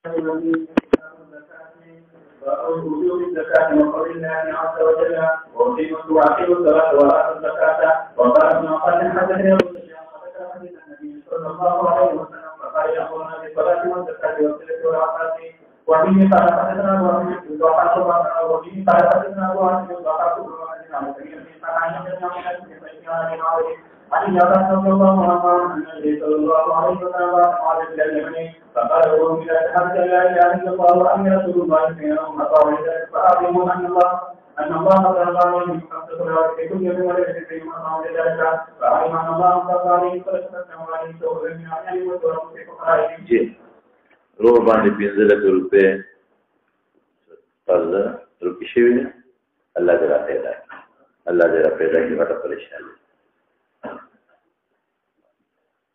وجوب الزكاة وقول الله عز وجل وأقيموا الصلاة وآتوا الزكاة وقال ابن عباس حدثني حديث النبي صلى الله عليه وسلم فقال يأمرون بالصلاة والزكاة والصلة والعفاف وفيه قال حدثنا أبو عبد وفيه قال حدثنا أبو عبد عن النبي صلى الله عليه وسلم النبي صلى الله عليه وسلم قال إلى اليمن فقال له إلى شهادة لا إله إلا الله وأن رسول الله بينهم فقال فأعلموا أن الله قد عليهم خمس صلوات في كل يوم وليلة في مقام ذلك فأعلم أن الله قد عليهم فلسفتهم عليهم سوء من أعلم وترك في فقرائهم. روح باندې 15 روپے قرض روکی شوی دی الله دې را پیدا الله دې را پیدا کی وته پریشان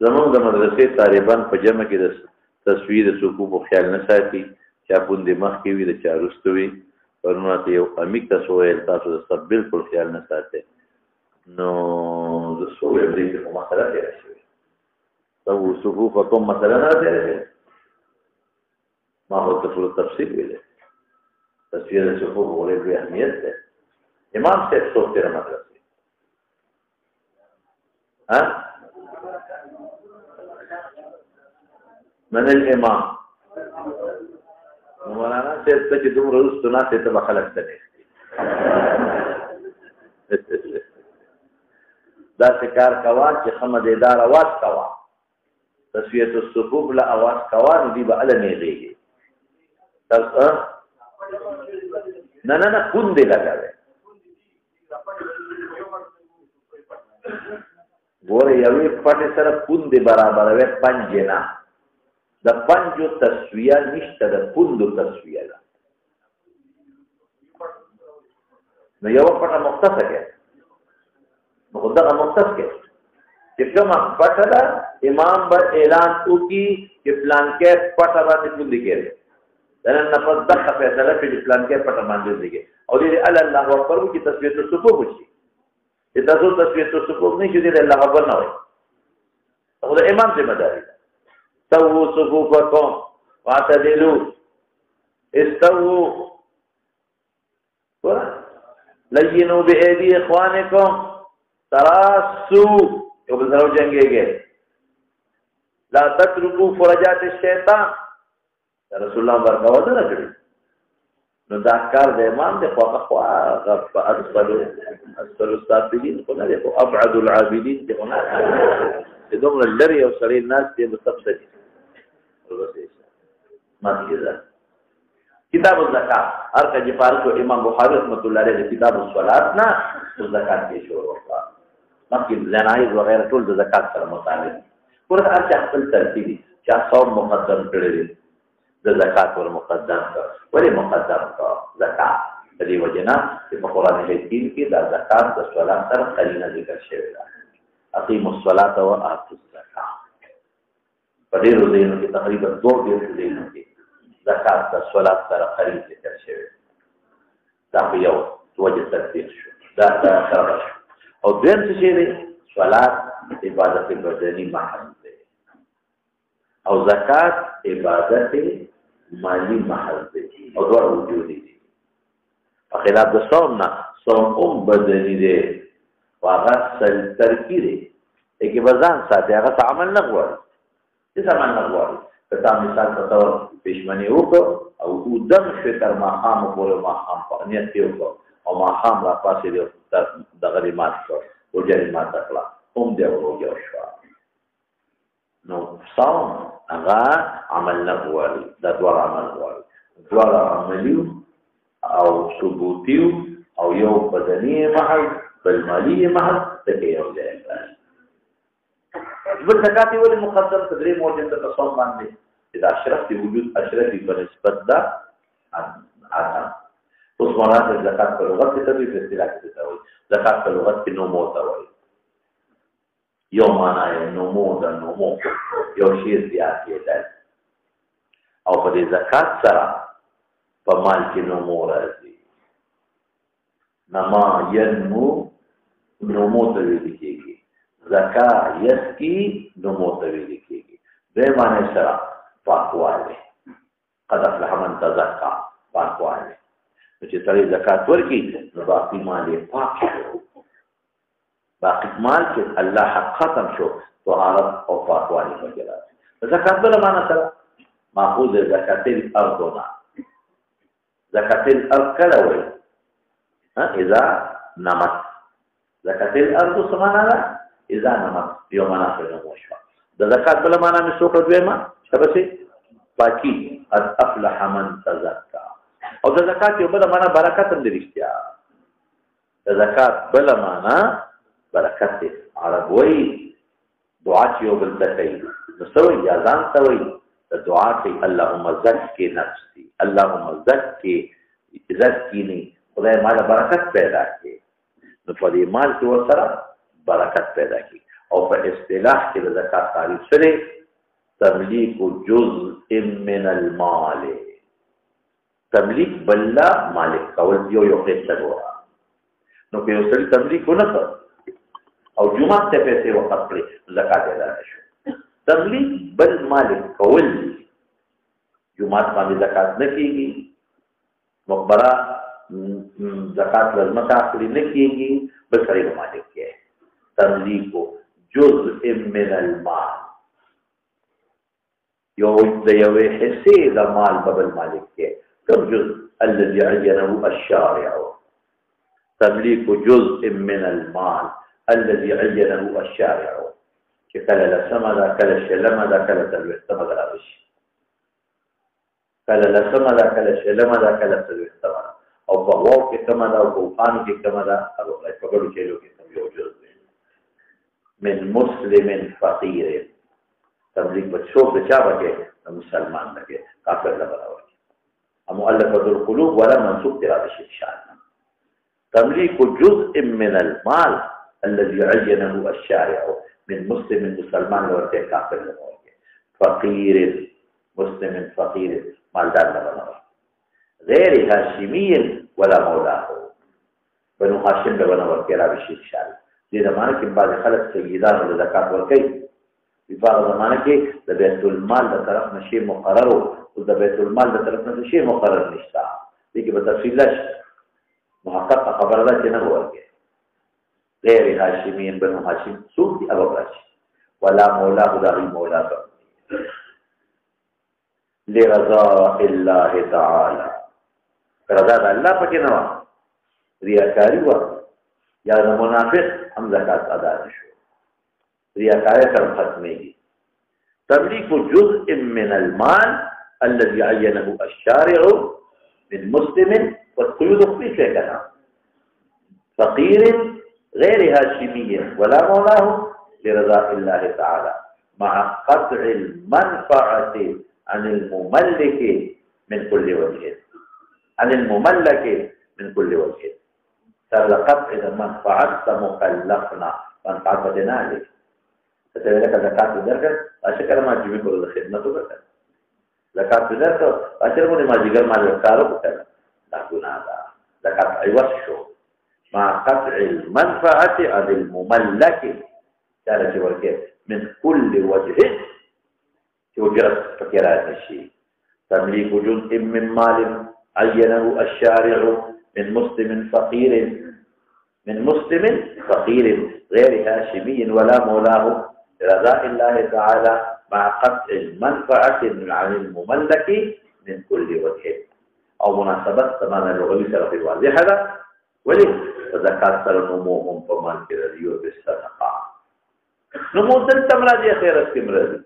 زموږ د مدرسې طالبان په جمع کې د تصویر صفوف خیال نه ساتي چې په دې مخ کې وي د چارستو وي ورنه ته یو امیک تاسو ویل تاسو د سب بالکل خیال نه ساتي نو د سوې دې په مسله کې راشي تو صفوف کوم مسله نه ده ما هو تفصیل ویل تصویر صفوف ولې به اهمیت ده امام صاحب څوک تیر مدرسې ها من الامام مولانا صاحب ته چې دومره رسو نه ته به خلک ته دا کار کوا چې خمدیدار आवाज کوا تصفیه الصفوف لا आवाज کوا نو دی به ال نه دیږي تاسو نه کون دی لګاوه ګوره یوې پټه سره کون دی برابر وې پنځه نه د پنځو تسویه نشته د پوندو تسویه ده نو یو پټه مختصه کې نو دغه مختص کې چې کومه پټه ده امام به اعلان وکړي چې پلان کې پټه باندې پوندې کېږي دا نه په دغه فیصله کې پلان کې پټه باندې دیږي او دې الله اکبر کې تسبیح الصفوف وشي چې تاسو تسبیح الصفوف نه شي دې الله اکبر نه وایي او د امام ذمہ داری استووا صفوفكم واعتدلوا استووا لينوا بأيدي إخوانكم تراسوا يقول سرو جنگेंगे لا تتركوا فرجات الشيطان رسول الله برکاوت نه کړی نو دا کار د امام د خوا غف اسفل السافلين خو نه دی ابعد العابدين دی نه دومره لري او سړی ناس دې مستقبل کتاب الزکات هر کله فارغ امام بخاری رحمۃ اللہ علیہ کتاب الصلات نا زکات کې شروع وکړه مکه جنایز وغیرہ ټول د زکات سره متعلق ورته هر څه خپل ترتیبي چې څو مقدم کړی د زکات ور مقدم کړ ولی مقدم کړ زکات د دې وجنا چې په قران کریم کې د زکات د صلات سره قرینه ذکر شوی ده اقیموا الصلاه واتوا الزکات په دې ورځو کې تقریبا 2 ډیر دي زکات د صلات سره قرینه ذکر شوی دا یو وجه تفسیر شو دا سره او دیم څه دی صلات عبادت بدنی محل دی او زکات عبادت مالی محل دی او دوه وجودي دي په خلاف د صوم نه صوم بدنی دی واغه سل ترکی دی کې بزان ساتي هغه عمل نه غواړي چې عمل نه غواړي کته مثال په تور پښمنی وکړو او دم شتر ما خام پورې ما خام په نیت کې وکړو او ما خام را پاسې دی د غریمات شو او جریمات کړه هم دی ورو شو نو صوم هغه عمل نه غواړي دا دوه عمل غواړي دوه عملي او ثبوتي او یو بدني محل بل مالی محل ته یو ځای بل زکات ولې مقدم تدریج موجود د تصوم باندې دا اشرف دی وجود اشرف په نسبت دا اعظم اوس مراد زکات په لغت کې تدریج په اصطلاح کې څه وایي زکات په لغت کې نومو ته وایي یو معنا یې نومو د نومو یو شی زیات کېدل او په دې زکات سره په مال کې نومو راځي نما ینمو نومو ته ویل کېږي زکا یسکی نومو ته ویل کېږي دې معنی سره پاکواله تزکا پاکوالی نو چې سړی زکات ورکړي نو باقي مال یې پاک شو باقي مال چې الله حق ختم شو طهارت او پاکوالی پکې راځي زکات بل معنا سره ماخوذ زکات الارض نه زکات الارض کله وایي اذا نمت زکات الارض سمانا ده اذا نمت یو معنا سره موشوا د زکات بل معنا مې څوک دویما شبسي پاکي قد افلح من تزكى او د زکات یو بل معنا برکت هم دی رښتیا د زکات بل معنا برکت دی عرب وایي دعا چې یو بل تکي نو سوي یا ځان سوي د دعا کې اللهم زکي نفسي اللهم زکي زکيني خدای مال برکت پیدا کړي نو په دې مال کې وسره برکت پیدا کړي او په اصطلاح کې د زکات تعریف سره تملیک جزء من المال تملیک بلا مالک کول یو حصہ ورا نو که یو سړي تملیک ونکړ او جمعه ته پیسې وقف کړي زکات ادا شو تملیک بل مالک کول جمعه باندې زکات نه کیږي مقبره زکات لازم اخلي نه کیږي بل سړي مالک کې تملیک جزء من المال یو د یو حصے د مال بل مالک کې کوم جزء الذي عينه الشارع تمليك جزء من المال الذي عينه الشارع كلا لسمدا كلا شلمدا كلا تلوثمدا رابش كلا لسمدا كلا شلمدا كلا تلوثمدا او بغواو کې کمدا او بوخانو کې کمدا او پګړو چلو کې کم یو جزء من مسلم فقير تملیک بچو بچا بچے مسلمان لگے کافر لگا مؤلفة القلوب ولا منسوب ترابش الشان تمليك جزء من المال الذي عينه الشارع من مسلم مسلمان لورته کافر لگا فقير مسلم فقير مالدار لگا غير هاشمي ولا مولاه بنو هاشم بنو ورته رابش الشان دې زمانه کې بعض خلک سیدان له زکات ورکړي په هغه زمانه کې د بیت المال د طرف نشي مقرر او د بیت المال د طرف نشي مقرر نشته دې کې به تفصیل شي محقق خبره ده چې نه ورکړي غیر هاشمین بنو هاشم سوق دي ابو راشد ولا مولاه د مولا لرضا الله تعالی رضا الله پکې نه و ریاکاری و یا د منافق هم زکات ادا نشو ریاکاری سره ختمېږي تملیک جزء من المال الذي عينه الشارع من مسلم والقيود في كلام فقير غير هاشمي ولا مولاه لرضاء الله تعالى مع قطع المنفعة عن المملك من كل وجه عن المملك من كل وجه ترى قطع المنفعة مكلفنا منفعة دينالك تتوى لك زكاة درجة أشكر ما جميع كل الخدمة بك زكاة درجة أشكر ما جيجر ما يختاروا بك لا هذا زكاة عوض شو مع قطع المنفعة عن المملك تعالى شو من كل وجه شو جرت فكرات الشيء تمليك جزء من مال عينه الشارع من مسلم فقير غير هاشمي ولا مولاه لرضاء الله تعالى مع قطع المنفعة عن المملك من كل وجه او مناسبات تماما اللغوي سره واضحه ده ولي زکات سره نموهم په مان کې رضیو بالصدقه نمو دل تمراجي خیرت کې مرضی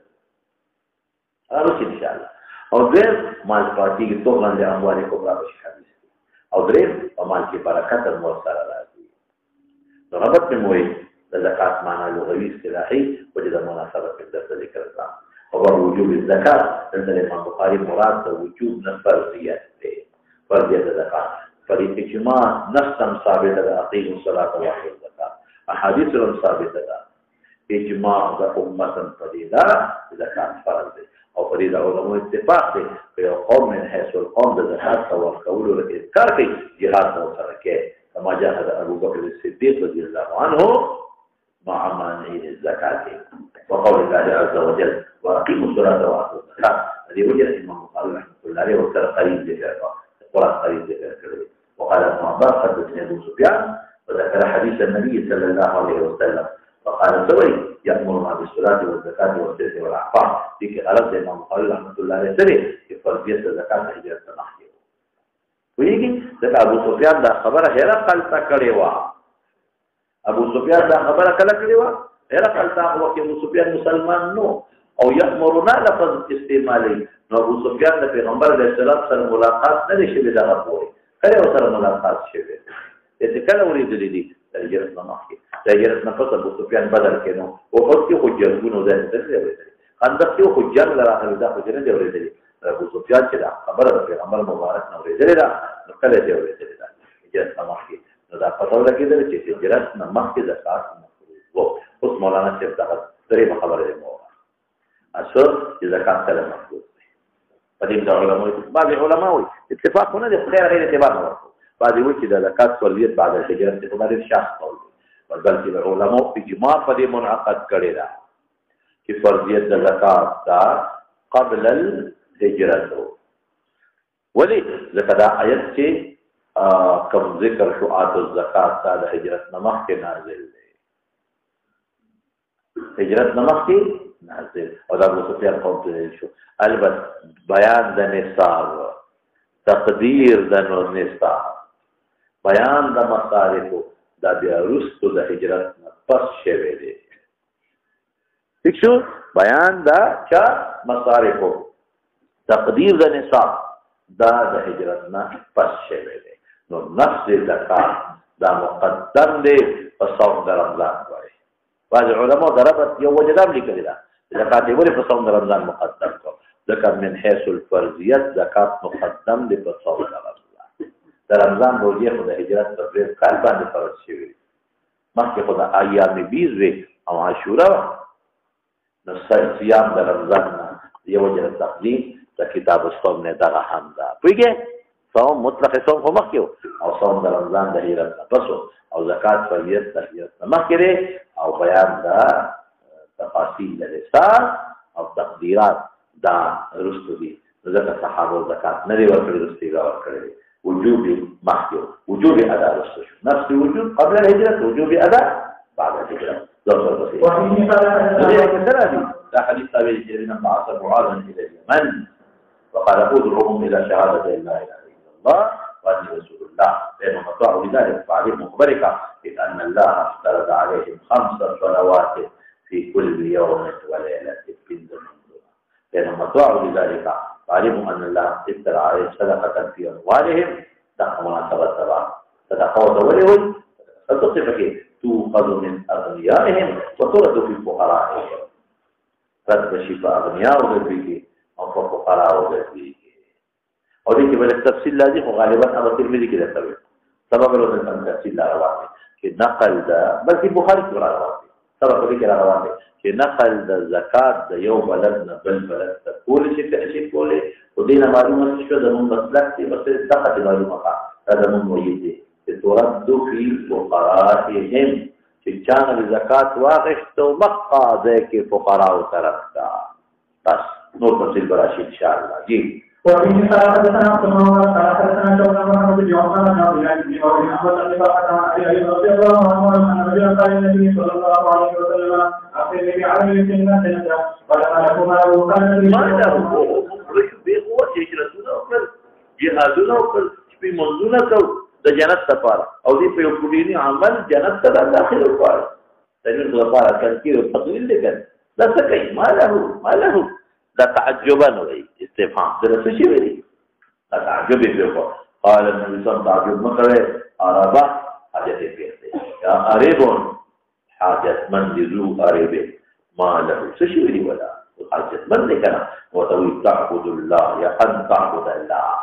ارو ان شاء الله او دې مال پاتې کې تو باندې اموال کو برابر شي او درې په مال کې برکت مو سره راځي رغبت میں موي زکات معنا لغوي اصطلاحي وجد مناسبه په ذکر کړه او وجوب الزکات د امام بخاري مراد د وجوب نه فرضیت ده فرضیت زکات فرض اجماع نصا ثابت ده اقیم الصلاه واتو الزکات احاديث ثابته ده اجماع د امه فضیله زکات فرض ده او فرض علماء اتفاق ده په قوم من حيث القوم د زکات توکل او اذکار کوي jihad مو سره کې كما جاهد ابو بكر الصديق رضي الله عنه مع مانع الزكاه وقول الله عز وجل واقيموا الصلاه واتوا الزكاه هذه وجه الامام البخاري رحمه الله الله عليه وسلم قريب ذكر القرآن قريب ذكر وقال ابن عباس حدثني أبو سفيان وذكر حديث النبي صلى الله عليه وسلم وقال سوي يأمرنا بالصلاة والزكاة والصدق والعفاف ديك غرض الإمام البخاري رحمة الله عليه سري في فرضية الزكاة هجرة نحكي ويجي ذكر أبو سفيان دا خبر هرقل تكريوا أبو سفيان دا خبر كلا كريوا هرقل تا هو أبو سفيان مسلمان نو او يأمرنا لفظ استعمالي نو ابو سفيان د پیغمبر علیه السلام سره ملاقات نه شي دا غوړي کله سره ملاقات شي چې کله ورېدلې دي هجرت نه مخکې هجرت نه پس ابو سفیان بدل کینو او اوس کې حجتونه ده ورېدلې خندق کې حجت لراغلي دا حجت نه ورېدلې ابو سفیان چې دا خبره د پیغمبر مبارک نه ورېدلې دا نو کله دې ورېدلې دا هجرت نه مخکې نو دا پته ولګېدل چې هجرت نه مخکې زکات مفروض اوس مولانا صاحب دا درې خبره ده اصل زکات سره مفروض دی قدیم د علماء بعض علماء اتفاقونه د خیر غیر اتفاق نه ورکو بعض وی چې د زکات فریضه بعد الهجرت څخه باندې شخص قول او بلکې علماء اجماع په دې منعقد کړي دا چې فریضه د زکات دا قبل الهجرت ولی زکات آیت چې کوم ذکر شو آت الزکات د هجرت نه مخکې نازل دی هجرت نه مخکې نازل او دا ابو سفیان قوم ته شو البته بیان د نصاب تقدیر د نصاب بیان د مصارف د بیا رستو د هجرت پس شوه دی ٹھیک شو بیان دا چا مصارف تقدیر د نصاب دا د هجرت نه پس شوه دی نو نفس زکات دا مقدم دی په صوم د رمضان باندې بعض علماء ضربت یو وجدان لیکلی دا زکات دی ولې په صوم د رمضان مقدم کو ذکر من حيث الفرضیت زکات مقدم دی په صوم د رمضان د رمضان روزه خو د هجرت په پرې کال باندې فرض شوی مخکې خو د ایام بیز وی او عاشورا نو صيام د رمضان یو وجه تقدیم د کتاب الصوم نه دغه هم دا پوهیږئ صوم مطلق صوم خو مخکې او صوم د رمضان د هجرت پسو او زکات فریضه د هجرت مخکې او بیان دا تفاصیل الرسال او تقدیرات دا رستو دي ځکه صحابه زکات نه دی ورکړي رستي دا ورکړي وجوب مخکې وجوب ادا رستو شو نفس وجوب قبل الهجرة وجوب ادا بعد الهجرة دا حديث تابعي جرينا بعث معاذا الى اليمن وقال ادعوهم الى شهادة لا اله الا الله واني رسول الله بينهم اطاعوا لذلك فعليهم مخبرك إذ أن الله افترض عليهم 5 صلوات في كل يوم وليلة في المنظومة بينهم اطاعوا لذلك فعلموا أن الله افترض عليهم صدقة في أموالهم تقوى مناسبة تبع صدقة ولهم فتصفك تؤخذ من أغنيائهم وترد في فقرائهم رد شفاء أغنياء وذلك أو فقراء وذلك اور یہ بڑے تفصیل لازم غالباً اب ترمذی کی ذکر ہے سبب لو تفصیل لا رواه کہ نقل دا بلکہ بخاری کی رواه سبب دې کې رواه کہ نقل د زکات د یو بلد نه بل بلد ته کول شي چې کولې او دې نه معلومه شو د موږ مسلک چې بس دغه معلومه ده د موږ وایي چې تورد فی فقراءهم چې چانه زکات واغشت او مقا ده کې فقراء طرف دا بس نور تفصیل براشي ان شاء الله جی وفي حدثنا حدثنا شوقا محمد بن عثمان بن عبد الله بن عمر بن عبد الله علي رضي الله عنه ان رجلا قال النبي صلى الله عليه وسلم اخبرني بعمل في الناس فلما لكما قال النبي بقوه هجرتنا وكل جهادنا وكل في منزله د جنت لپاره او دې په یو کډینی عمل جنت ته داخل وکړ دغه لپاره تذکیر تقلیل لګل دا څه کوي ماله دا تعجبا وي استفهام درته شي وي دا تعجب به قال النبي صلى الله عليه وسلم مکره عربه حاجت پیته یا عربون حاجت من ذو عربه ما له شي وي ولا حاجت من کنه وتوي تعبد الله يا ان تعبد الله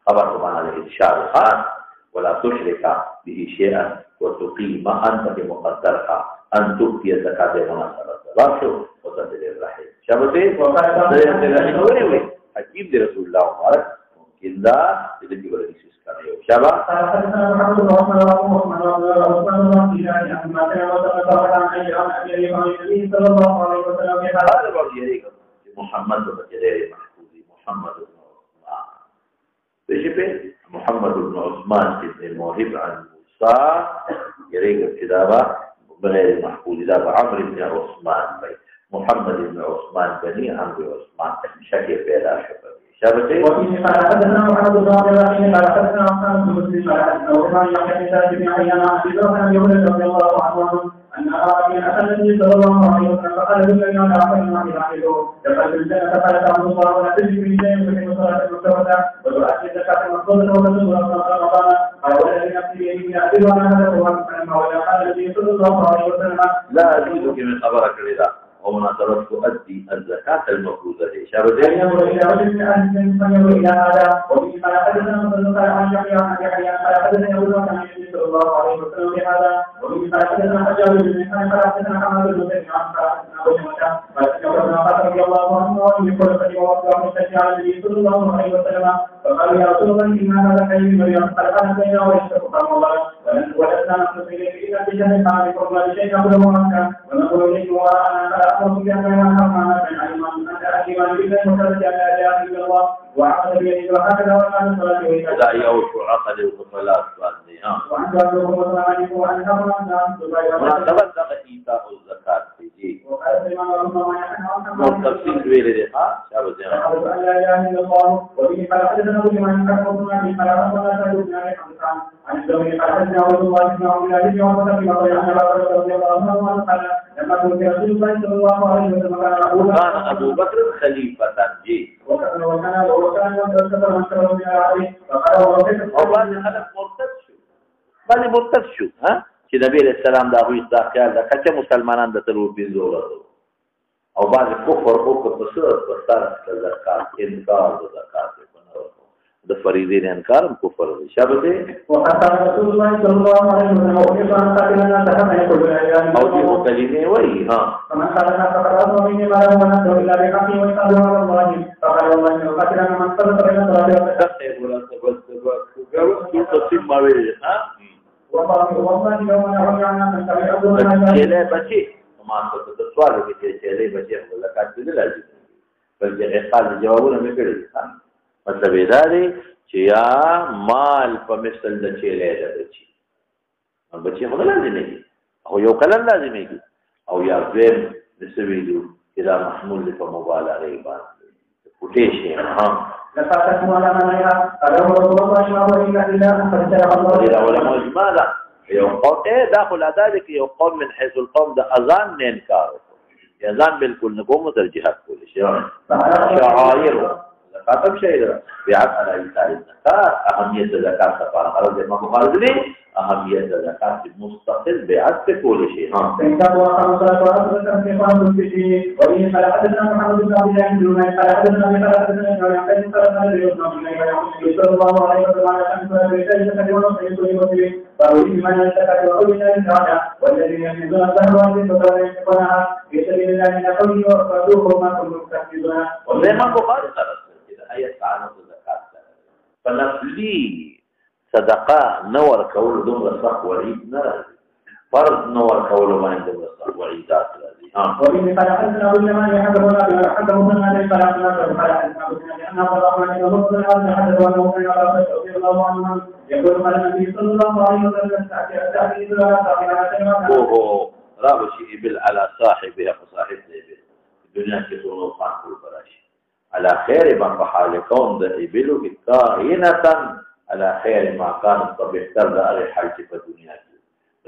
خبر سبحان الله الاشاره خاص ولا تشرك به شيئا وتقيم انت بمقدرها ان تؤتي زكاه مناسبه راشو وتدل الرحم شابته وقال حکیم دی رسول الله مبارک ممکن دا دې کې ورته کوشش کوي شابه محمد بن عثمان محمد بن جرير محفوظ محمد بشبه محمد بن عثمان بن الموهب عن موسى يريق ابتدابا بغير محفوظ دابا عمرو بن عثمان بي محمد بن عثمان بني عمرو عثمان شكل بيلا شبتي وفيه قال حدثنا محمد بن عبد الرحيم قال حدثنا عثمان بن مسلم قال حدثنا عثمان بن ثابت بن عيان عن ابي بكر بن يونس رضي الله عنه ان اعرابيا اتى النبي صلى الله عليه وسلم فقال بالذي انا اعلم ما يعمله يقال الجنه فقال تعبد الله ولا تجد من شيء وتقيم صلاه المكتوبه وتؤدي الزكاه المفروضه وتصوم رمضان قال والذي نفسي بيده يعدل عن هذا القران فلما وجاء النبي صلى الله عليه وسلم لا ازيدك من خبرك الرضا ومناصرة تؤدي الزكاة المفروضة لي شابه أن ينظر إلى رجل من أهل الجنة فينظر إلى هذا وفي قال حدثنا مصدق قال عن يحيى عن يحيى قال حدثنا أبو بكر عن النبي صلى الله عليه وسلم بهذا وفي قال حدثنا حجاج بن مسلم قال حدثنا حماد بن زيد عن قال حدثنا أبو جمعة قال حدثنا ابن عباس رضي الله عنه وأن يقول فلما وقع مستشفى على النبي صلى الله عليه وسلم فقال يا رسول الله إن هذا كريم مريم قال أنا بيننا ويشتق قام الله ولسنا نصل إليك إلا بجهل حالكم لا بشيء نقول عنك ونقول إليك وأنا فلا أمر بأن ينهى عن علم أنت أكيما بالله وكذلك لا إله إلا الله وعقد بيده وهكذا وكان صلاته لا يوش عقد الصلاة وعن ذلك وعن وعن مناسبة إيتاء الزكاة تيجي وقال الإمام رحمه الله تفصيل بيري ها شابه زين أن لا إله إلا الله وبه قال حدثنا أبو جمعة قال حدثنا به قال حدثنا سعيد بن أبي حمزة عن الزهري قال حدثنا عبد الله بن عبد الله وعن ابي بكر عن ابي رضي الله عنه قال لما كنت رسول الله صلى الله عليه وسلم كان ابو بكر خليفة جي وكان يسافر من شرب من العربي فقال وربك او بعد خلق مرتد شو ها چې نبی رسول الله دا هو دا خیال دا کچه مسلمانان د تلو بيزور او بعد کفر او کفر په زکات انکار د زکات د فریضین انکار کفر شابه وقال رسول الله صلى الله عليه وسلم وقال قاتلنا تكما يقول او دې کلمه وای ها فمن قالنا فقد من ما له ونحن الا بحق ويسال على الله فقال والله وقاتلنا من صدق بين صلاه والله يوم نهى عن ان تبعوا چله بچي ما څه د سوال کې چې چله بچي خپل زکات دې لازم بل دې قال جوابونه مې کړی مطلب دا دی چې یا مال په مثل د چله ده بچي خپل لازم دي او یو کله لازم دي او یا زم نسویلو اذا محمول په مبالغه باندې پټې شي ها لفاتكم على منها قالوا رسول الله ما هو الا اله قد شرع الله الى ولا ماذا يقول ايه داخل ذلك يقوم من حيث القوم ده اذان نه انکار اذان بالکل نقوم در جهاد كل شيء شعائر زکات شيء بیعت على ايثار الزکات اهمیت الزکات لپاره غرض ما مخالف دي اهمیت الزکات مستقل بیعت كل شيء ها كتاب وخمس صلوات وتسبيحات في وبه قال حدثنا محمد بن عبد الله بن نمير قال حدثنا ابي قال حدثنا ابن عباس قال صلى الله عليه وسلم على خمس رجال تكلمون في كل مسلم فأولي من الزكاة وأولي الزكاة والذين يحملون الزهوات فقالوا ينفقونها في سبيل الله من قوله وأخرجوه ما كنتم تكسبون وزيما بخاري قال إذا آية تعالى الزكاة فنفلي صدقاء نور كول دم رصاق وعيد نرى فرض نور كول ما عندهم رصاق وعيدات وبه قال حدثنا ابو اليمان حدثنا حدثنا عليه قال حدثنا ابو لأن عبد الرحمن بن مسلم حدث انه كان على رضي الله عنه يقول قال النبي صلى الله عليه وسلم تأتي ولا تأتي اوه راب شيء ابل على صاحبها فصاحب ابل الدنيا كتون خان كل براشي على خير ما فحال كون ده ابل كائنة على خير ما كانت بهتر ده حال في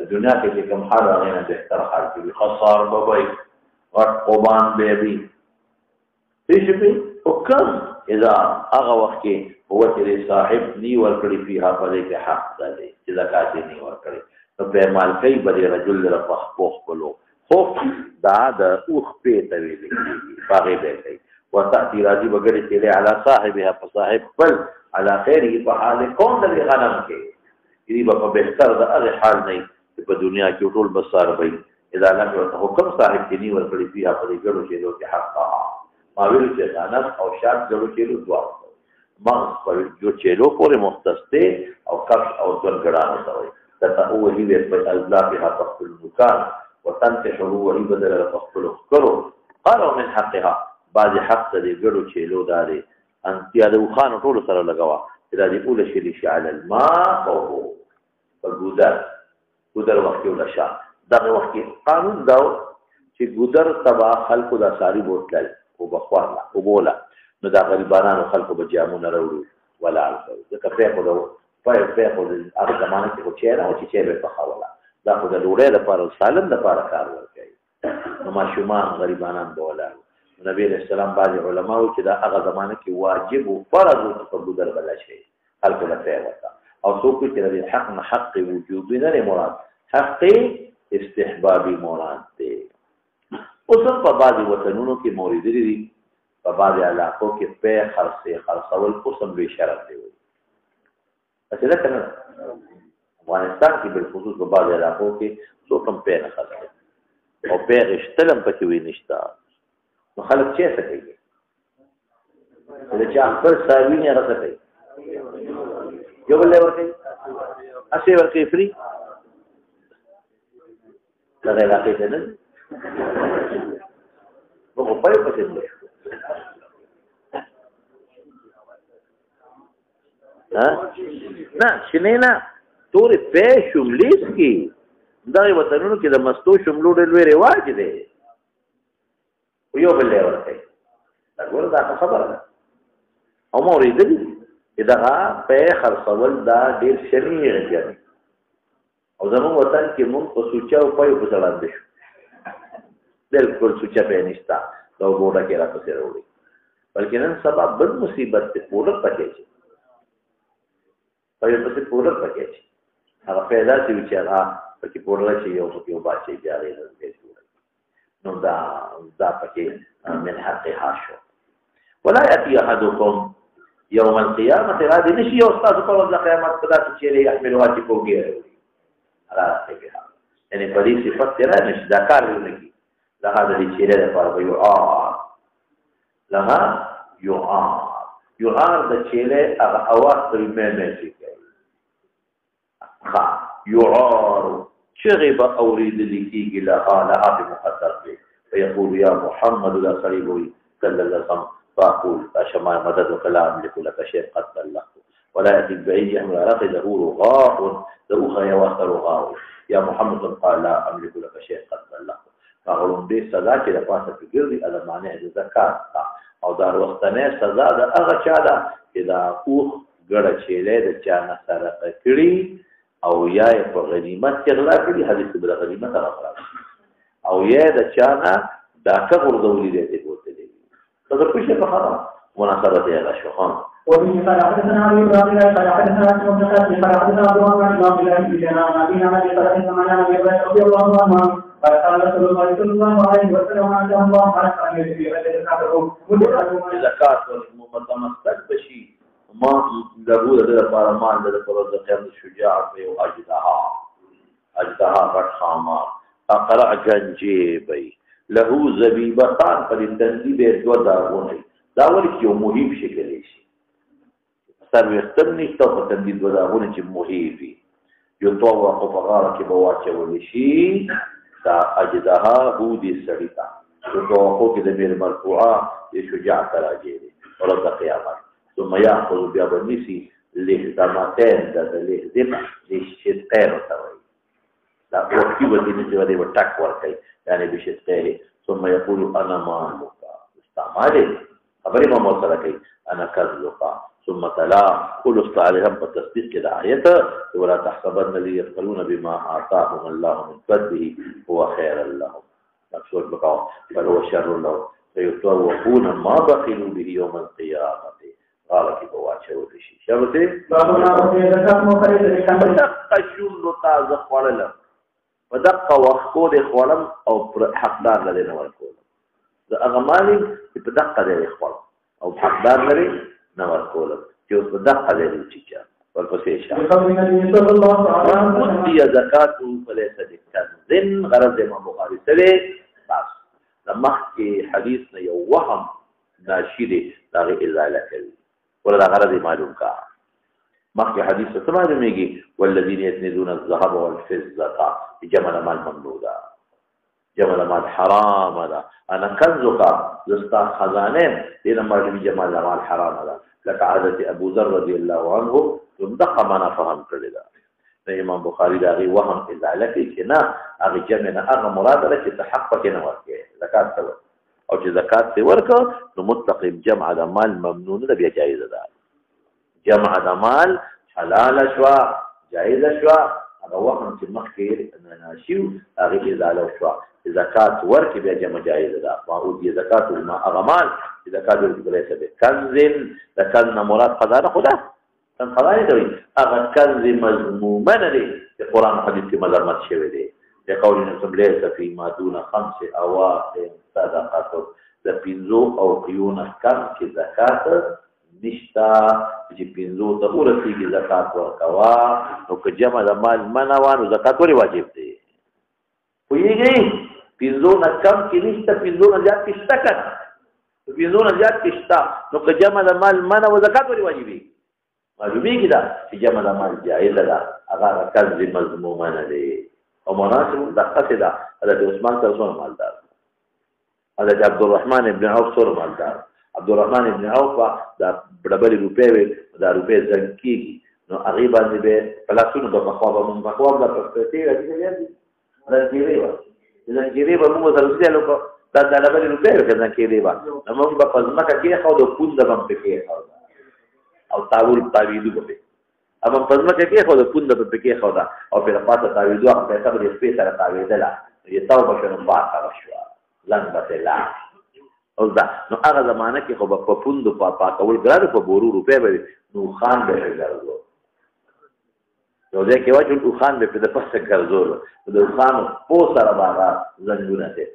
الدنيا کې کوم حال غنه بهتر حال کې خسار بابای او قربان به بي حکم اذا هغه وخت کې هو چې صاحب ني ورکړي فيها فلې کې حق ده چې زکات ني ورکړي نو په مال کې بل رجل رفخ خپلو خوف دا د اوخ په تویل باغې به کوي وتاتي راضي بغیر چې على صاحبها فصاحب بل على خيره فحال كون د غنم کې دې په بهتر د هغه حال نه په دنیا کې ټول بسار وي اذا لم حکم صاحب دیني ورکړي فيها په ګړو چې له حق ما ویل چې ځانت او شاد ګړو چې له دعا ما په جو چې له پورې مختصه او کف او ځل ګړانه کوي دا هو هی په الله په حق المكان وتنتح هو هی بدل تخلق کرو قالوا من حقها بعض حق دې ګړو چې له داري ان تیادو خان ټول سره لګوا دا دې اوله شي شي علی الماء او په ګودر وخت کې ولا شا دغه وخت کې قانون دا چې ګودر تبا خلکو دا ساری بوتل او بخواله او بوله نو دا غریبانو خلکو به جامونه راوړي ولا ځکه په خو په خو هغه زمانه کې چې نه او چې به په خواله دا خو د ډوړې لپاره سالم لپاره کار ورکوي نو ماشومان غریبانان بوله نبی علیہ السلام بعض علماء چې دا هغه زمانه کې واجب او فرض او په ګودر بلا شي خلکو له پیدا او څوک چې د حق نه حق وجوبي نه مراد حق استحبابي مراد دی اوس په بعض وطنونو کې مورید دي په بعض علاقو کې په خرڅول قسم به شرط دی اصله کنه افغانستان کې بالخصوص په بعض علاقو کې څوک هم په نه خرڅي او په اشتلم پکې وي نشتا نو خلک چې څه کوي چې خپل ساوی نه راځي یو بل ورته اسی ورته فری دا راځي ته نه وګورئ په پاتې نه شنه نه تورې په شملیس کې دا وطنونو کې د مستو شملو ډېر لوی رواج دی یو بل ورته دا ګوره دا خبره ده او مورید دي دا په خرڅول دا ډېر شرعي دی او زموږ وطن کې مونږ په سوچا او په وسلام دي بالکل سوچا په نشتا دا ګوره کې راځي وروړي بلکې نن سبا بد مصیبت ته پوره پکې شي په یو څه پوره پکې شي هغه پیدا شي چې هغه پکې پوره شي یو په باچې جاري نه نو دا پکې من حقها شو ولا يأتي أحدكم يوم القيامة راضي نشي أستاذ قول القيامة قد تشيري يحمل واجبه غيره على رأسها يعني فريق صفات ترى مش ذكر لك لهذا اللي تشيري لفرق لها يعار ده تشيري أواصل المماشي يعار شغب أوريد لكيك لها بمقدر به فيقول يا محمد لا صليبوي صلى الله عليه وسلم فأقول أشمع مدد وكلام لك لك شيء قد بلغته ولا يأتي بعيد يحمل علاقه له رغاء له خيوات رغاء يا محمد قال لا أملك لك شيء قد بلغته فأقولون به سزا كده فاسا في قرد هذا معنى الزكاة أو دار وقتنا سزا ده أغشادا إذا أخوخ قرد شيله ده كان سرق كري او یا په غنیمت کې غلا کړي حدیث بل غنیمت راغلی او یا د چانا دا کبر دولي دی کوته دی دا په څه په خبره مناسبت یې را شو خان وفي قال حدثنا ابي ابراهيم قال حدثنا ابن قال حدثنا ابو بكر بن عبد الله بن جنان ابي نعمه قال حدثنا ابي بكر رضي الله عنه قال رسول الله صلى الله عليه وسلم عند الله قال ان يجب زکات والمقدمات بشي ما له د فرمان د پروز خیر شجاع او اجدها فتحما اقرع جنجيبي له زبيبتان فلتنذيب دو داغونه دا ولې یو مهم شکل شي سر وختم نشته په تنذيب دو داغونه چې مهم وي یو توه په غاړه کې بواچه ولې شي دا اجدها هو دي سړیتا یو توه کې د میر مرفوعه شجاع تراجي ورځ قیامت ثم يأخذ بأبنسي لحظمتين ذات لحظمة لشتقين وتوي لا وكي وديني ودي وتك وركي يعني بشتقين ثم يقول أنا مالك استعمالي خبري ما موصلكي أنا كذلك ثم تلا كل استعالهم فتصديق الآية ولا تحسبن الذي يفعلون بما آتاهم الله من فضله هو خير لهم مكسور بقاو بل هو شر لهم فيطوقون ما بخلوا به يوم القيامة قال كي بواچه ولشي شابته بابنا وفي زکات مو خرید دقه شول تازه خړل ودقه وختو د خړم او حقدار لري نو ورکول د اغمالي په دقه د خړل او حقدار لري نو ورکول چې په دقه لري چې ورپسې شه صلی الله علیه وسلم دي زکات فليس بكذن غرض امام بخاری سره بس لمخ کې حدیث نه یو وهم ناشیده دغه ازاله کوي ولا غرض معلوم کا مخکې حدیث څه معلومیږي والذین یتنزون الذهب والفضه جمع مال ممنوعه جمع مال حرام ده انا کنزک زستا خزانه دې معلومی جمع مال حرام ده لکه حضرت ابو ذر رضی الله عنه کوم دغه معنا فهم کړی دا امام بخاری دا غي وهم ازاله کوي چې نه هغه جمع نه هغه مراد ده چې تحقق نه ورکړي زکات ته او چې زکات ته ورکړو نو مطلق جمع د مال ممنون ده بیا جایز ده جمع د مال حلال شوا جایز شوا هغه وهم چې مخکې ناشیو هغه ازاله شوا زکات ورکړي بیا جمع جایز ده او دې زکات ما هغه مال زکات ورکړي څه به کنزن د کنز مراد خزانه خدا كان خلاني دوي أغا كنز مذموما لي في القرآن الحديث في مذمت شوي لقول نسم ليس فيما دون 5 أواق صدقة لبنزو أو قيون كم كزكاة نشتا في بنزو تقول فيك زكاة وركوا وكجمع المال منوان وزكاة وري واجب دي ويجي بنزو كم كنشتا بنزو نزياد كشتا كان بنزو نزياد كشتا وكجمع المال منوان وزكاة وري واجب دي معلومیږي دا چې جمع د مال جایزه ده هغه کنز مذمومه نه دی او مناسب د قصد ده حضرت عثمان سره څونه مالدار حضرت عبدالرحمن ابن عوف سره مالدار عبدالرحمن ابن عوف دا ډبلې روپۍ وي دا روپۍ زنګ کېږي نو هغې باندې به پلاسونه به مخوا به پرتې راځي زنګېرې وه زنګېرې به موږ سره اوسېدلو دا ډبلې روپۍ وې که زنګېرې وه نو موږ به په ځمکه کېښودو پونده به هم پې کېښوده او تاول تاویدو به اما پزمکه کې خو د پوند په پکې خو دا او په پاسه تاویدو هغه په صبر سپیس سره تاویدله یې تاو بشنو پاسه شو لنګ به لا او دا نو هغه زمانہ کې خو په پوند په پاکول ګرځي په بورو روپې به نو خان به ګرځو یو ځکه چې واجب خان به په پاسه ګرځو د خان په سره باندې زنګونه دې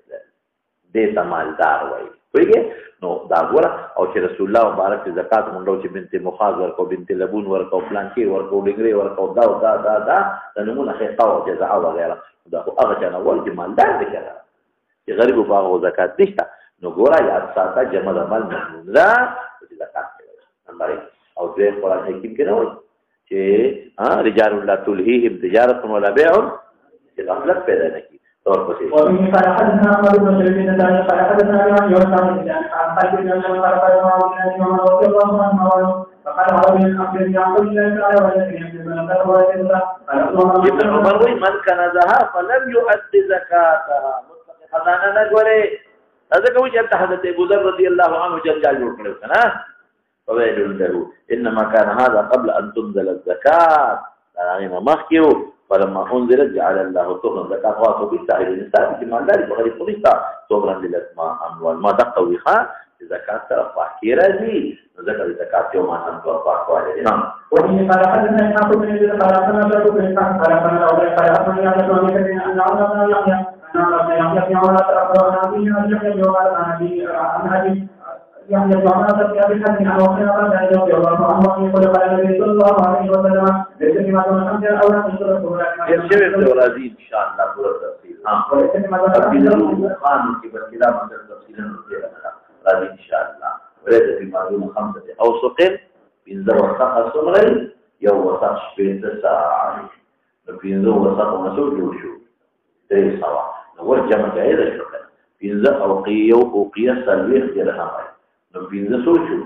دې مالدار وای ویږي نو دا ګوره او چې رسول الله مبارک زکات مونږ چې بنت مخاز ورکو بنت لبون ورکو پلان کې ورکو ډنګري ورکو دا د نمونه خیطه او جزاء وغیرہ دا خو هغه چې اول کې مالدار دي کنه چې غریب په هغه زکات نشته نو ګوره یاد ساته جمع د مال ممنون ده چې زکات کوي نمبر او دې قرآن حکیم کې نه وایي چې رجال لا تلهيهم تجارة ولا بيع چې غفلت پیدا نه کی ومن قال حدثنا عمر بن شريف قال حدثنا عن يوسف بن عن خالد بن عمر قال قال ما رضي الله عنه فقال عربي اخبر يعقوب الله تعالى ابن عمر وي من كنزها فلم يؤد زكاتها مطلق خزانه نه ګوره هذا کوي چې حضرت ابو ذر رضي الله عنه جل جلاله کړو کنه فويل له انما كان هذا قبل ان تنزل الزكاه يعني مخيو فلما انزلت جعل الله طهرا زكاه واسو بالسائل النساء في مالداري بغير قريشة طهرا للاسماء اموال ما دقوا وخاء زكاه طرف راځي ذكر زكاه يوم ان توقع عليه نعم وإن قال حدثنا إسحاق بن يزيد قال حدثنا شعبة بن إسحاق قال حدثنا أبي قال أخبرني عن أبي بكر أن عمرو بن يحيى أن عمرو بن يحيى في عمرة أخبره عن أبيه عن يحيى وقال عن أبي يعني الجماعة في أبي الحسن عن وقتنا قال ذلك رضي الله عنه يقول قال النبي صلى الله عليه وسلم ليس فيما دون 5 أو لا تشرك يرشد الرازي إن شاء الله پورا تفصيل وليس فيما دون 5 خان کی بسلا مدد تفصيلا راضي إن شاء الله وليس فيما دون 5 أوسق بينزل وسق صغري يو وسق شبيت ساعة بينزل وسق مسؤول جوشو تري سوا نقول جمع جائز شكرا بينزل أوقية سلوية درهم نو بینځه سوچو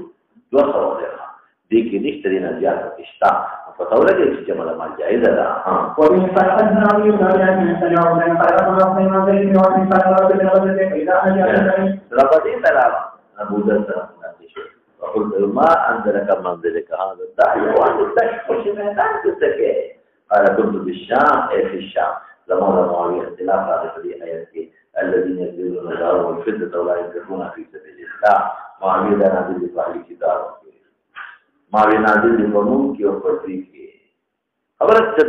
200 درهم دې کې نشته دینه زیات پښتا په تاوله کې چې جمع مال جایز ده ها ومن فقدنا عليه وسلم سنعود من قال الله ما بين ومن قال الله بالرجل فإذا أجل ربدي سلام أبو ذر وقلت ما أنزلك منزلك هذا الداعي وأنت تشخص من أنفسك قال كنت بالشام أي في الشام لما معاوية اختلاف هذه الآيات الذين يبذلون الذهب والفضة ولا ينفقون في سبيل الله معاوية نازل لفعل كتاب معاوية نازل لفمون کی اور پتری کی خبرت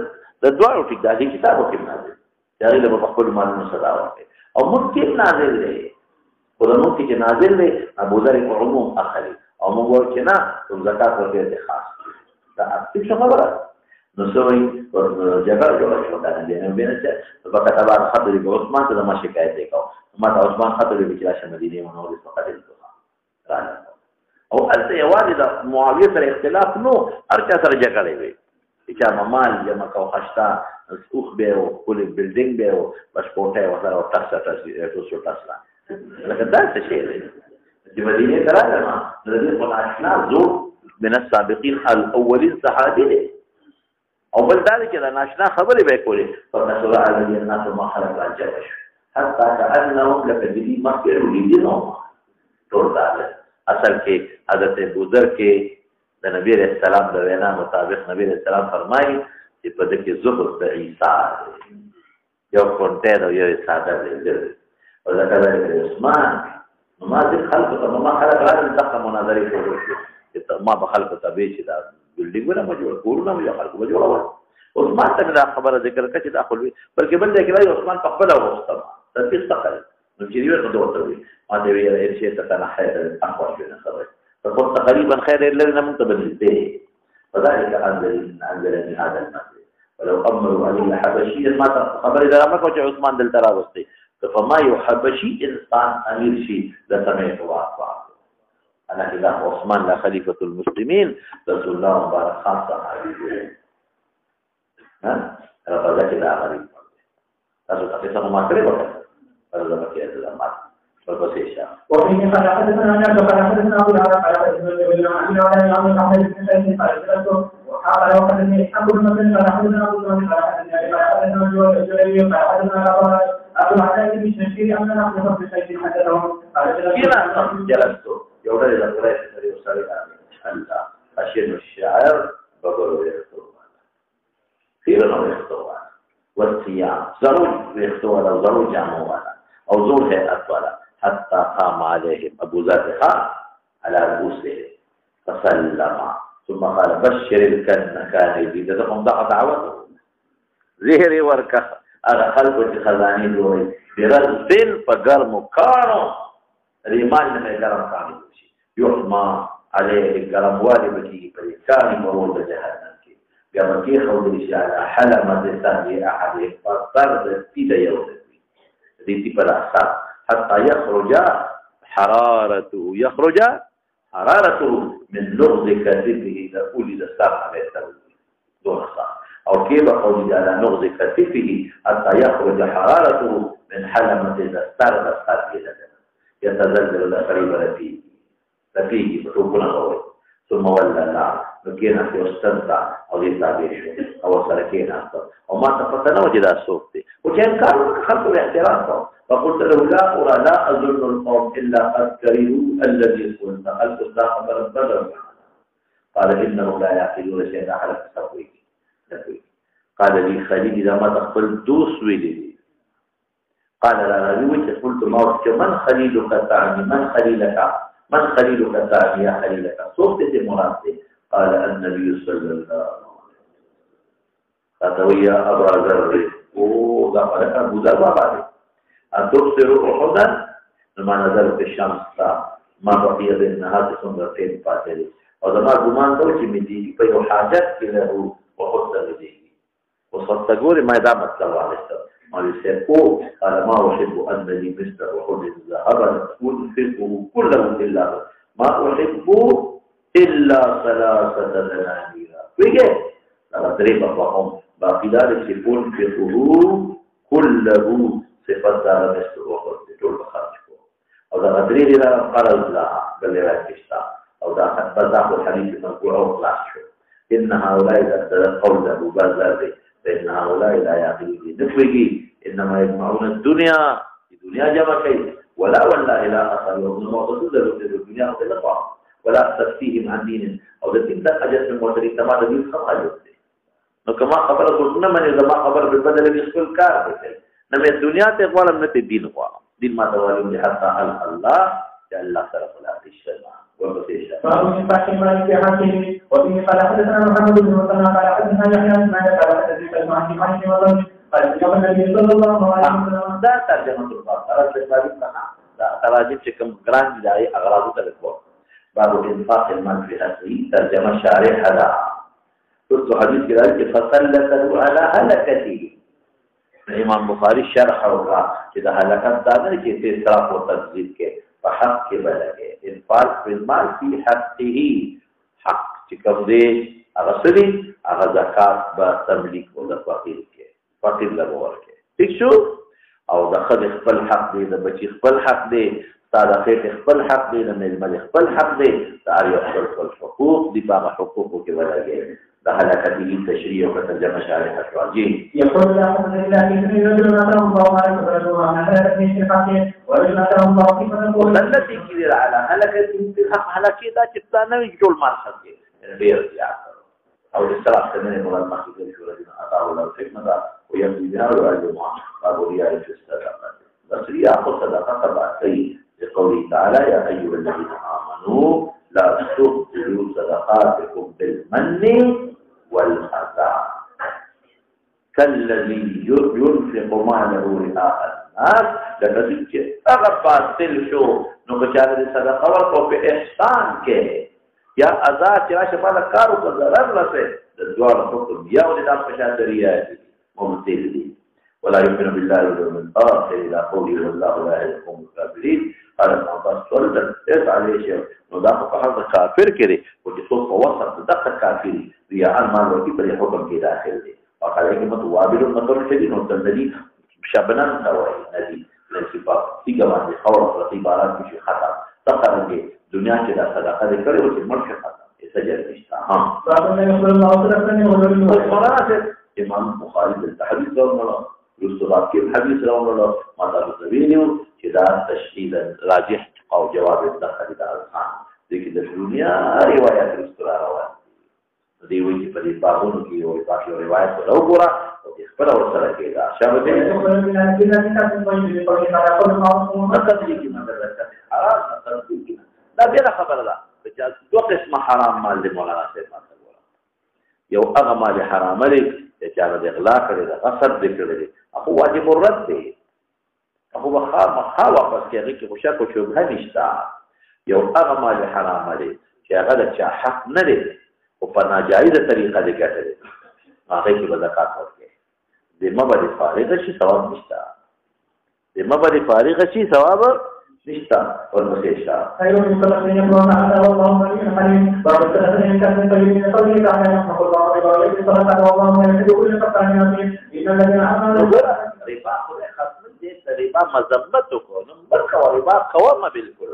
دعا ٹھیک دا دی کتابوں کې نازل یعنی له خپل مالونو صدا ورته او ممکن نازل دی قرآنو کې چې نازل دی ابو ذر په عموم اخلي او موږ چې نه کوم زکات ورته دي خاص دا اصلي خبره نو سوي جګړه جوړه شو دا نه نه چې په کتابه خاطر دی عثمان ته ما شکایت وکاو ما ته عثمان خاطر دی چې راشه مدینه منوره څخه راځي او البته یوازې د معاویه سره اختلاف نو هرچا سره جګړه وي چې مال جمع کو خشتا اوخ به او کول بلډینګ به او پاسپورټ او سره تاسو تاسو لکه دا څه شی دی چې مدینه درانه ما د دې په آشنا زو من السابقين الاولين صحابي دي او بل دا چې دا ناشنا خبرې به کولې فنصر علی الناس ما خلق الجبش حتى كانهم لكذبي مخبر وليدهم ټول دا اصل کې حضرت ابوذر کې د نبی رسول الله د وینا مطابق نبی رسول الله فرمایي چې په دې کې ظهور د عیسی یو کونټه دا یو ساده دی او دا کله عثمان ما دې خلق ته ما خلق راځي دغه مناظرې کوي چې ما به خلق ته به چې دا بلډینګونه ما جوړ کورونه مې خلق به جوړول عثمان ته دا خبره ذکر کړه چې دا خپل بلکې بل دی کې عثمان په خپل وروسته تصدیق تکړه نو چې یو څه دوته وي ما دې ویل چې ته نه حیات اخوا شو خبره فقلت تقريبا خير الذين منتبه به فذلك انزلني هذا المسجد ولو امروا علي حبشيا ما خبر اذا ما كنت عثمان دل تراوستي فما يحبشي انسان امير شيء لسمعت واطاعت انا كده عثمان لا خليفه المسلمين رسول الله مبارك خاصه عليه ها رفضت كده غريب تاسو تاسو ما کړی وته هغه د کې د ما وفيه قال حدثنا عناد قال حدثنا ابو العلاء قال حدثنا ابن عن ولا يعمل احد بن سعيد قال سالته وقال وحدثني ابو المسلم قال حدثنا ابو العلاء قال حدثنا جويري قال حدثنا ابو العلاء بن شكير ان نحن بن سعيد حدثهم قال جلست يوم الى قريش يصلي انت اشير الشعر بقول يخطب خيرا يخطب والصيام ضروري يخطب ولا ضروري جامع او زور هيئات ولا حتى قام عليهم ابو ذر على رؤوسهم فسلم ثم قال بشر الكن كان يزيد لهم دعوته زهري وركه هذا خلق خزاني دوي برزين فقرم كانوا ريمان من قرم كانوا يحمى عليه القرم والبكي كان مرور جهنم بيبكي خولي على حلمة ثانية أحد فصرد في يوم دي براسا حتى يخرج حرارته من لغز كتفه تقول إذا استرحب دون صح أو كيف قول على لغز كتفه حتى يخرج حرارته من حلمة إذا استرحب يتزلزل قريبا فيه بطوبنا قوي ثم ولى الله نكينا في استمتع او يتابعشو او سركينا وما تفتنا وجدا صوتي وكان كانوا خلقوا الاعتراف فقلت له لا أرى لا أظن القوم إلا قد كرهوا الذي قلت هل كنت خبر بدر قال إنه لا يعقلون شيئا على تسويك قال لي خليل إذا ما تقبل دوس ويلي قال لا رجوك قلت موتك من خليلك تعني من خليلك تعني يا خليلك صوتي مراتي قال النبي صلى الله عليه وسلم فتويا أبرز الرزق وذا أبو ذر بابا أن تبصر أحدا لما نزلت الشمس ما بقي بالنهار سنتين فاتلي وذا غمان دوشي مدي فيو حاجات له وحد لديه وصدقوني ما يدعم الله عليه السلام ما يسير قال ما أحب أن لي مثل أحد ذهبا أنفقه كله إلا ما أحب إلا 3 دنانير ويجي لقد ريب فهم باقي ذلك أنفقه كله صفات دار مثل أحد تقول بخارجه أو ذا غدري لنا قرض لها بل يراكشتا أو ذا بذاق الحديث منقوع أو خلاصه إن هؤلاء إذا قوله بذلك فإن هؤلاء لا يعقلون نفوه إنما يجمعون الدنيا جمع كيف ولا إلى آخر يوم المعتصد في الدنيا وتلقى ولا تفتيهم عن دين أو ذلك أجل من معترين تما دبيل خمال كما خبر قلتنا من إذا ما خبر بالبدل يسكل كار بكي نمي الدنيا تقوال من الدين دين ما توالي حتى الله جعل الله سرف الله في الشمع وبسيشة فأبو شفاك مالك حاكم وفيه قال حدثنا محمد بن وطنع قال حدثنا يحيى بن معين قال حدثنا المعين حاكم وطنع قال يوم النبي صلى الله عليه وسلم دا ترجمة الباب أرد لبابي لنا دا تراجم شكم قران جدائي أغراضه تلقوا باب الإنفاق المال في أسري ترجمة شارح هذا قلت حديث كذلك فسلته على هلكته الإمام بخاري شرح الله إذا هلكت دانا كي إسراف وتجزيد كي فحق بلغه انفاق في المال في حقه حق چکم دے اغسلی اغا زکاة با تملیک و دا فقیر کے فقیر لگوار کے ٹھیک شو او دا خد خپل حق دے دا بچی خپل حق دے صادقې خپل حق دی، د مېلمه خپل حق دی، د هر یو خپل حقوق دي، په هغه حقوقو کې ولګي. د هلاکته تشریح او ترجمه شارحه شو. جی يقول لا حول ولا قوة إلا بالله رجل أكرم الله عليه ورسوله عن هلاكته في الحق ورجل أكرم الله في فتقول التي كبيرة على هلكة في الحق هلكة ذات الثانوي يجول ما خلقه غير زيادة أو الإسراف كمان يقول المخلوق شو الذين أتاه الله الحكمة ويمضي بها ويعلمها قالوا رياء في الصدقة بس رياء صدقة تبعتي لقوله تعالى يا أيها الذين آمنوا لا تبطلوا صدقاتكم بالمن والأذى كالذي ينفق ماله رئاء الناس لذلك أغفى شو نقشار صدقة ورقو في إحسان كي يا أذى چرا شفا لكارو کا ضرر رسے دوار حکم یا ولد آپ پشا دریا ممثل دي ولا يؤمن بالله واليوم الآخر إلى قوله والله لا يهدي القوم الكافرين قال ابن عباس ولد إيش عليه شيء نضاف فحظ كافر كده وجسوف وسط دقة كافر رياء المال وكي بري حكم في داخل دي وقال لك متوابل مطر شديد وتنزلي شبنان سوائي نزي لنصفات في جوان دي خورة رقيبارات مشي خطأ تقرأ دي دنیا کې دا صدقه دې کړې او چې مرګ خطا یې سجل نشته ها امام بخاری د حدیث راوړل رسول کې حدیث راوړل ماته ویلو چې دا تشهید راجح او جواب الدخل د ارخان دې کې د دنیا روایت رسول راوړل دې وایي چې په دې بابونو کې یو باقي روایت وګوره او خپل ورسره کې دا شابه دې دا بیا خبره ده چې دوه قسمه حرام مال دی مولانا صاحب ماته وایي یو هغه مال حرام دی چې هغه د اغلا کړی د غصب دی کړی هغه واجب الرد دی هغه مخا واپس کېږي چې خوشا کو شوبه نشته یو هغه مال حرام دی چې هغه د چا حق نه دی او په ناجایزه طریقه دی ګټل هغه کې به زکات ورکړي د مبادی فارغ شي ثواب نشته د مبادی فارغ شي ثواب نشتا والمسيشا خير من خلقين يكون هذا والله مريم حليم باب الثلاثين كان طيبين قوله تعالى يحمق الله وعليه الصلاة والله يهدي كل خطأ يصيب إن الذين آمنوا ربا خود ختم دې ربا مذمت کو نمبر کا ربا قوامه بالکل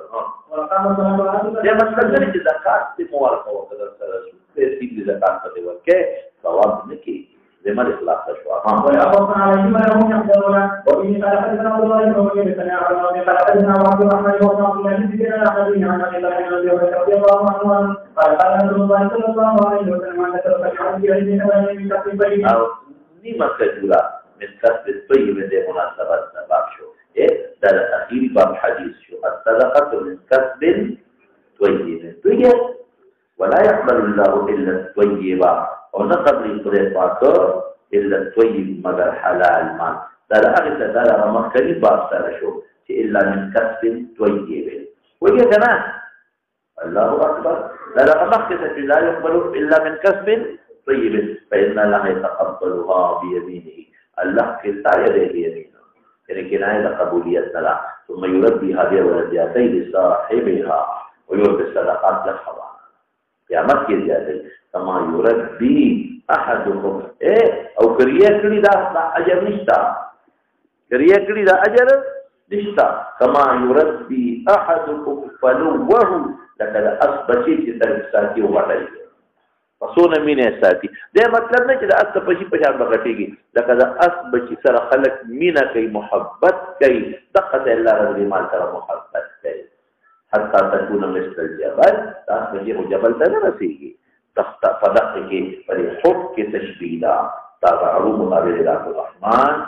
دې مطلب دې چې زکات دې مور کو قدر سره دې دې زکات په دې ورکه ثواب نکي لما الإخلاص شوى ويأخذنا عليهم أنهم يحضرون وإن قال حدثنا عبد الله بن مسعود بن عمرو قال حدثنا عبد الرحمن بن عبد الله بن زيد عن أبي عن أبي بكر رضي الله عنه قال قال رسول الله صلى الله عليه وسلم أن تترك عن جهل من كسب بين أو نيمة كجورة من كسب الطيب من مناسبات باب شو إيه ده الأخير باب حديث شو الصدقة من كسب طيب ولا يقبل الله إلا الطيبة او نه قبل خدای پاک الا الطيب مگر حلال مال دا هغه ته دا مخکې باب سره شو چې الا من کسب طيب وایي کنه الله اکبر دا مخکې ته لا يقبل الا من كسب طيب فإن الله يتقبلها بيمينه الله كلتا يده بيمينه يعني كناية قبولية لا ثم يربي هذه الولدياتين لصاحبها ويربي الصدقات للحضانة قیامت کې زیاتې کما یربی احدکم او کریه کړي دا اجر نشتا کریه کړي دا اجر نشتا کما یربی احدکم فلوه لکه اسبچی چې تر ساتي وټای پسونه مینه ساتي دا مطلب نه چې دا اسبچی په شان بغټيږي لکه دا اسبچی سره خلق مینه کوي محبت کوي دغه الله رب مال سره محبت کوي حتى تكون مثل الجبل تاسبجه جبل تنرسيږي تخت فدقه فرحب تشبيلا تابعوا مطابق عبد الرحمن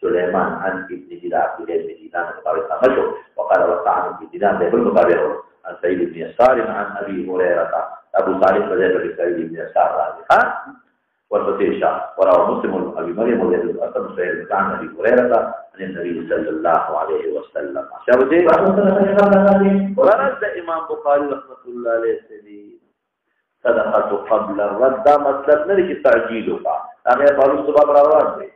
سليمان عن ابن دينار بن دينار مطابق مشو وقال وقع ابن دينار بالمطابق عن سيد بن يسار عن ابي هريره ابو صالح بدر بن سيد بن يسار ها والبتيشا وروى مسلم ابي مريم وزيد الاسد سيد عن ابي هريره عن النبي صلى الله عليه وسلم شابه ورد امام بخاري رحمه الله عليه صدقه قبل الرد مطلب نه چې تعجیل وکړه هغه په سبب راوړل دي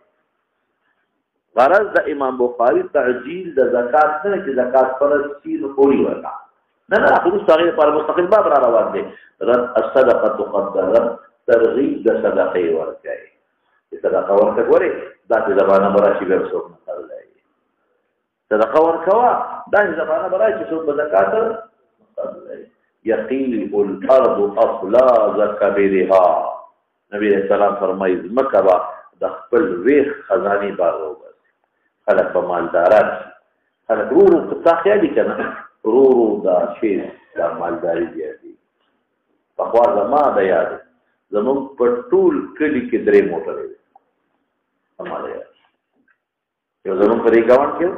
ورد امام بخاري تعجیل د زکات نه چې زکات پر سین پوری ورکړه نه خو څنګه پر مستقل باب راوړل دي رد الصدقه قبل الرد ترغیب د صدقې ورکړي چې صدقه ورکړي دا د زبانه مراشي به څوک نه کوي صدقه ورکوه داسې زمانه به راشي چې څوک به زکات یقیل الارض افلاز کبیرها نبی علیہ السلام فرمایي ځمکه به د خپل ویښ خزانې بار وباسي خلک به مالداران خلک ورو ورو تا خیالي که نه ورو ورو دا شی دا مالداري زیاتېږي پخوا زما د یاد زموږ په ټول کلي کې 3 موټرې وې زما د یاد یو زموږ په دې ګاونډ کې و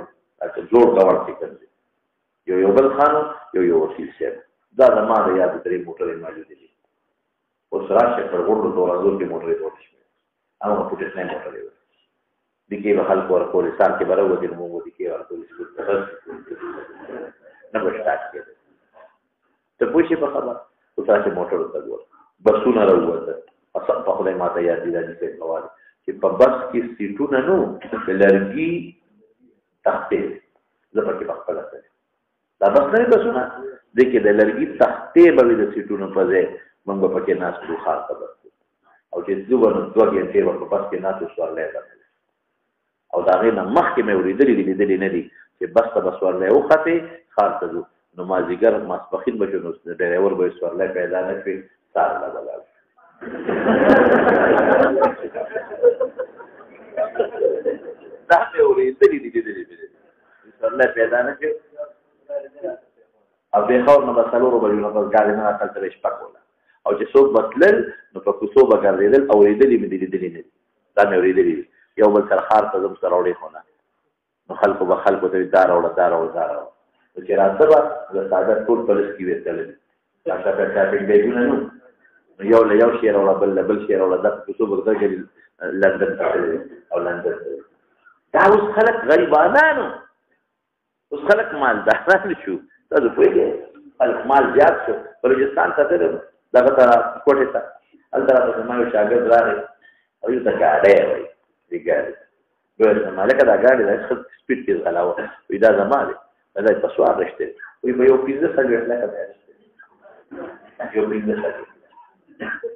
جوړ ګاونډ کې کړی یو بل خان یو وکیل صاحب دا زما د یاد 3 موټرې موجودې دي اوس راشه پر غونډو دورانو کې موټرې جوړې شوې هغه په دې نه موټرې وې د کې به خلک ورکول سار کې به راوځي نو موږ د کې ورکول نه به سٹارټ کېده ته پوه شې په خبره اوس راشه موټرو ته ګوره بسونه راووته اصل په خدای ماته یاد دي دا چې کوال چې په بس کې سیټونه نو د لرګي تختې زه پکې په خپله کړې دا بس نه بسونه د کې د لرګي تختې به وي د سیټونو په ځای موږ به پکې ناستو ښار ته بس او چې دوه ګنټې به په بس کې ناستو سوارلی به او د هغې نه مخکې مې اورېدلي نه دي چې بس ته به سوارلی وختې ښار ته ځو نو مازدیګر ماسپښین به شو نو ډریور به یې سوارلی پیدا نه کړي سار له به لاړ دا مې اورېدلي دي سوارلی پیدا نه کړي او پېښور نه به 4 بجو نه بس ګاډي نه هلته به شپه کوله او چې څوک به تلل نو په کوڅو به ګرځېدل اورېدلي مې دي لیدلي نه دي دا مې اورېدلي دي یو بل سره ښار ته ځم سره وړې خو نه نو خلکو به خلکو ته دا راوړه نو چې راته به د ساده ټول پولیس کې وې تللي شاپینګ بیګونه نو یو له یو شی راوړه بل له بل شی راوړه دا په کوڅو به ګرځېدل لندن ته تللي او لندن ته دا اوس خلک غریبانانو اوس خلک مالداران شو تاسو پوهېږئ خلک مال زیات شو بلوچستان ته تللو دغه ته کوټې ته هلته راته زما یو شاګرد راغی او یو ته ګاډی وایي دې ګاډي ګوره مالکه دا ګاډي دا ښه سپیډ کې ځغلاوه وایي دا زما دی دا یې په سوار رښتې وایي په یو 15 لکه دی یو 15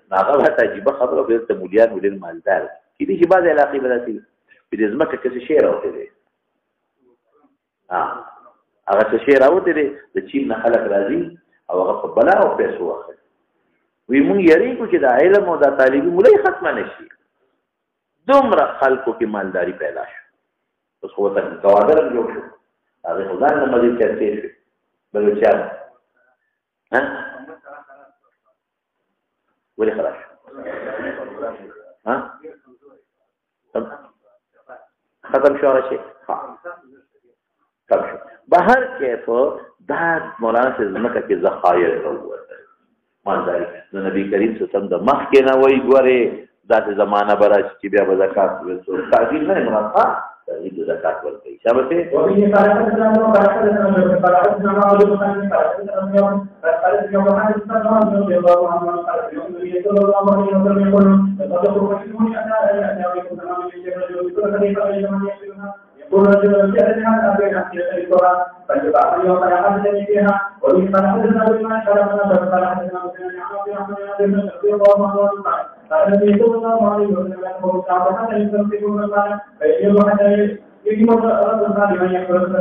نو هغه راته عجیبه خبره وکړه دلته مولیان ډېر مالدار کېدای شي بعضې علاقې به داسې په دې ځمکه کې څه شی راوتی دی هغه څه شی راوتی دی د چین نه خلک راځي او هغه په بلا او پیسو اخلي وایي مونږ یېرېږو چې دا علم او دا تعلیمي مولۍ ختمه نه شي دومره خلکو کې مالداري پیدا شو اوس خو ورته ګوادر هم جوړ شو هغې خو ځان نه مزید چرتې شوې بلوچیان ولې خلاص شو ختم شو هغه شی ختم شو بهر کیف دا مولانا صاحب ځمکه کې ذخایر راووته مالداري نو نبي کریم صلی الله علیه وسلم د مخکې نه وایي ګورې داسې زمانه به راشي چې بیا به زکات ورکوي تعظیم نه مراد تعظیم د زکات ورکوي شابه يقول رجل جاءنا بين الكرة فجاء يوم الأحد فيها ومن حدثنا بما شرفنا فقال حدثنا بما شرفنا فالذي صلى الله عليه وسلم يقول صعب حتى يستمسكون المال فيجب حتى يجب الرجل لمن يقول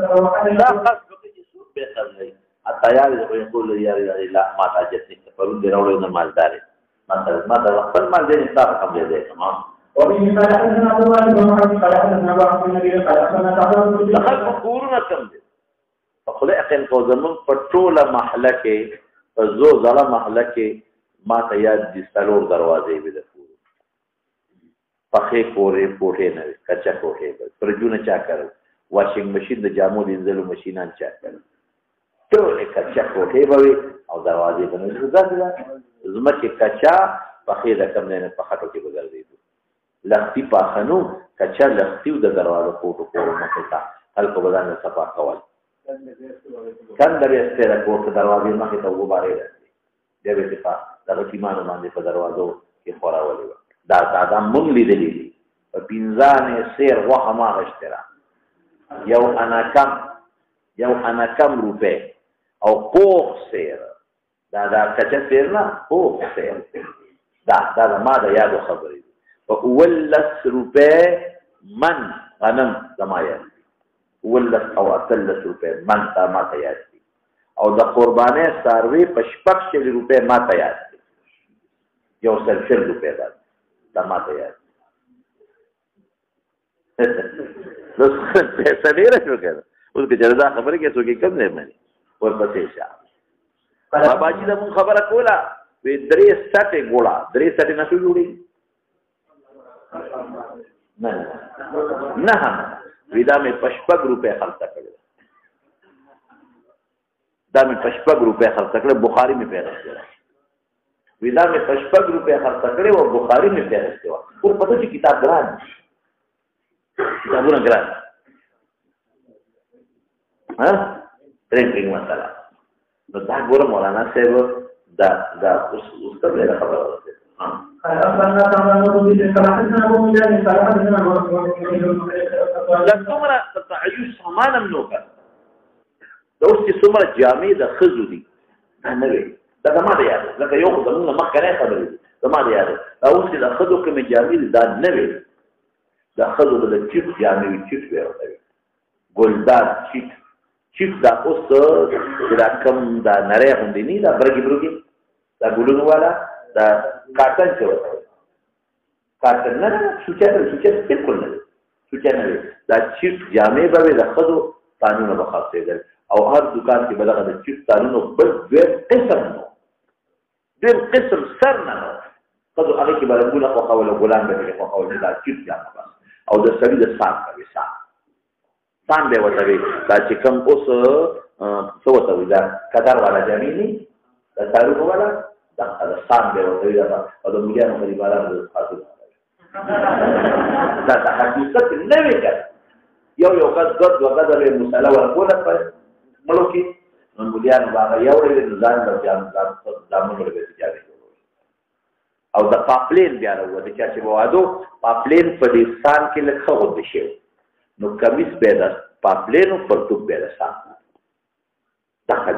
لا قصد بسوء بخزي حتى يقول يا لا ما تعجبني فرد دراوله مالدار مثلا ما ده المال ده نصاب كم ده تمام وبه قال حدثنا ابو بكر بن محمد قال حدثنا ابو عبد النبي قال حدثنا تعالى دخل قورنا كم ده فخلق ان قوزمن پټوله محله کې زو زړه محله کې ما ته یاد دي څلور دروازې به د پور پخې کورې پوټې نه کچا کوټې پرجونه چا کړو واشنګ ماشین د جامو دینځلو ماشینان چا کړو ټول کچا کوټې به او دروازې به نه زده زمکه کچا پخې د کم نه په خټو کې بدل دي لختی پاخنو کچا لختی د دروازه کوټو کورو مخه تا خلکو بدن صفا کول کنده به ستاره کوټ دروازې مخه ته وباره دی به صفا د غتیمانو باندې په دروازو کې خوراولې دا مونږ لیدلې دي په پینځانه سیر وخه ما غشتره یو انا کم روپے او پوخ سیر دا کچا سیر نه پوخ سیر دا ما دا یادو خبرې و 11 روپے من غنم زمایا ولس او اتلس روپۍ من تا ما ته یاد دي او د قربانۍ څاروي په 600 روپۍ ما ته یاد دي 100 روپۍ دا ما ته یاد نو پیسې ډېره شو که اوس که چېرې دا خبرې کې څوک یې کم دی مني ورپسې شه باباجي د مونږ خبره کوله وی 3 سټې ګوړه 3 سټې نه شو جوړېږي نه وی دا مې په 6 روپۍ خرڅه کړې دا مې په 6 روپۍ خرڅه کړې بخاري مې پیرسته وی دا مې په 6 روپۍ خرڅه کړې او بخاري مې پیرسته وه خو پته چې کتاب ګران کتابونه ګران پرنټینګ مسله نو دا ګوره مولانا صاحب دا اوس ته ډېره خبره ورته څومره تعیش سامان هم نو کړ دا اوس چې څومره جامې د ښځو دي دا نه وي دا زما د یاد لکه یو خو زمونږ نه مخکې خبرې دي زما د یاد دا اوس چې د ښځو کومې جامې دي دا نه وي د ښځو به د چیټ جامې وي چیټ به ورته وي ګلدار چیټ دا اوس چې دا کوم دا نری غوندې نه دا برګې دا ګلونو والا دا کاټن چې ورته وي کاټن نه سوچه بالکل نه سوچه نه وي دا چیټ جامې به وي د ښځو تانونه به خرڅېدل او هر دکان کې به دغه د چیټ تانونو بل دویم قسم نو دویم قسم سر نه نو ښځو هغې کې به رنګونه خوښول او ګلان به پرې خوښول دا چیټ جامه بس او د سړي د سان به وي سان به ورته وي دا چې کوم اوس څه ورته وي دا قطر والا جامې نه د تاریخ والا دا سان به ورته وي او د ملیانو غریبانو د خاطر دا حقیقت نه وي که یو غز دوه غزه به مسله ورکوله په مړو کې نو ملیانو به هغه یوړې نو ځان به ځانونه به تجارت او د پاپلین بیا راووت چا چې به وادو پاپلین په دې سان کې لږ ښه غوندې شوی نو کمیس به د پاپلین او پرتوب به د سان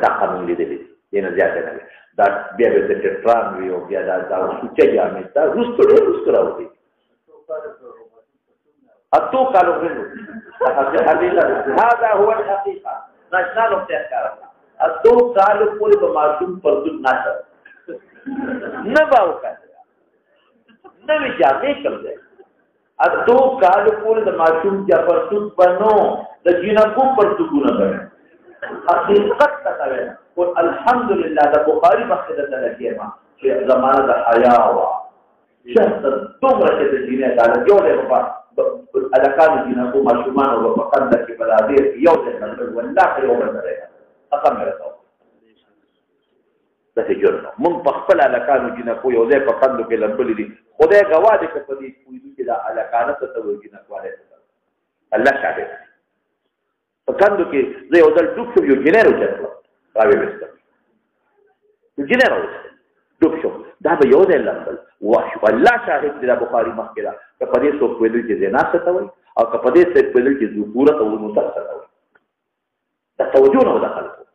دا قانون لیدلی دی دې نه زیاته نه دا بیا به د ټران وي او بیا دا سوچه جامې دا روستو راوځي اتو کالو غنو هذا هو الحقيقه نشنا نقطه کار اتو کالو پورې په معصوم پرتوب نشه نه باو کړه نوی جامې کم دی اتو کالو پورې د معصوم یا پرتوب بنو د جنکو پرتوبونه بنو حقیقت ته وایي او الحمدلله د بخاری مخکې د لګیما چې زمانه د حیا وا شخص دومره چې د جنې تعالی یو له په الکانو جنکو معصومان او په قند کې بلادي یو څه والله یو بلدي اقام راځو داسې جوړنو مونږ په خپل الکانو جنکو یو ځای په قندو کې لمبلې دي خدای ګواه دی که په دې پوهېدو چې دا الکانه ته ته وایي جنکوالی الله شاهد په کندو کې زه یو ځل ډوب شوم یو جنۍ راوچت کړم راویې ویستم یو جنۍ راوچتم ډوب شوم دا به یو ځای لمبل واشو الله شاهد دی دا بخاري مخکې ده که په دې څوک ویلل چې زنا څه ته وایي او که په دې څوک ویلل چې ذکورت او انوثه څه ته وایي دا توجه نه وه د خلکو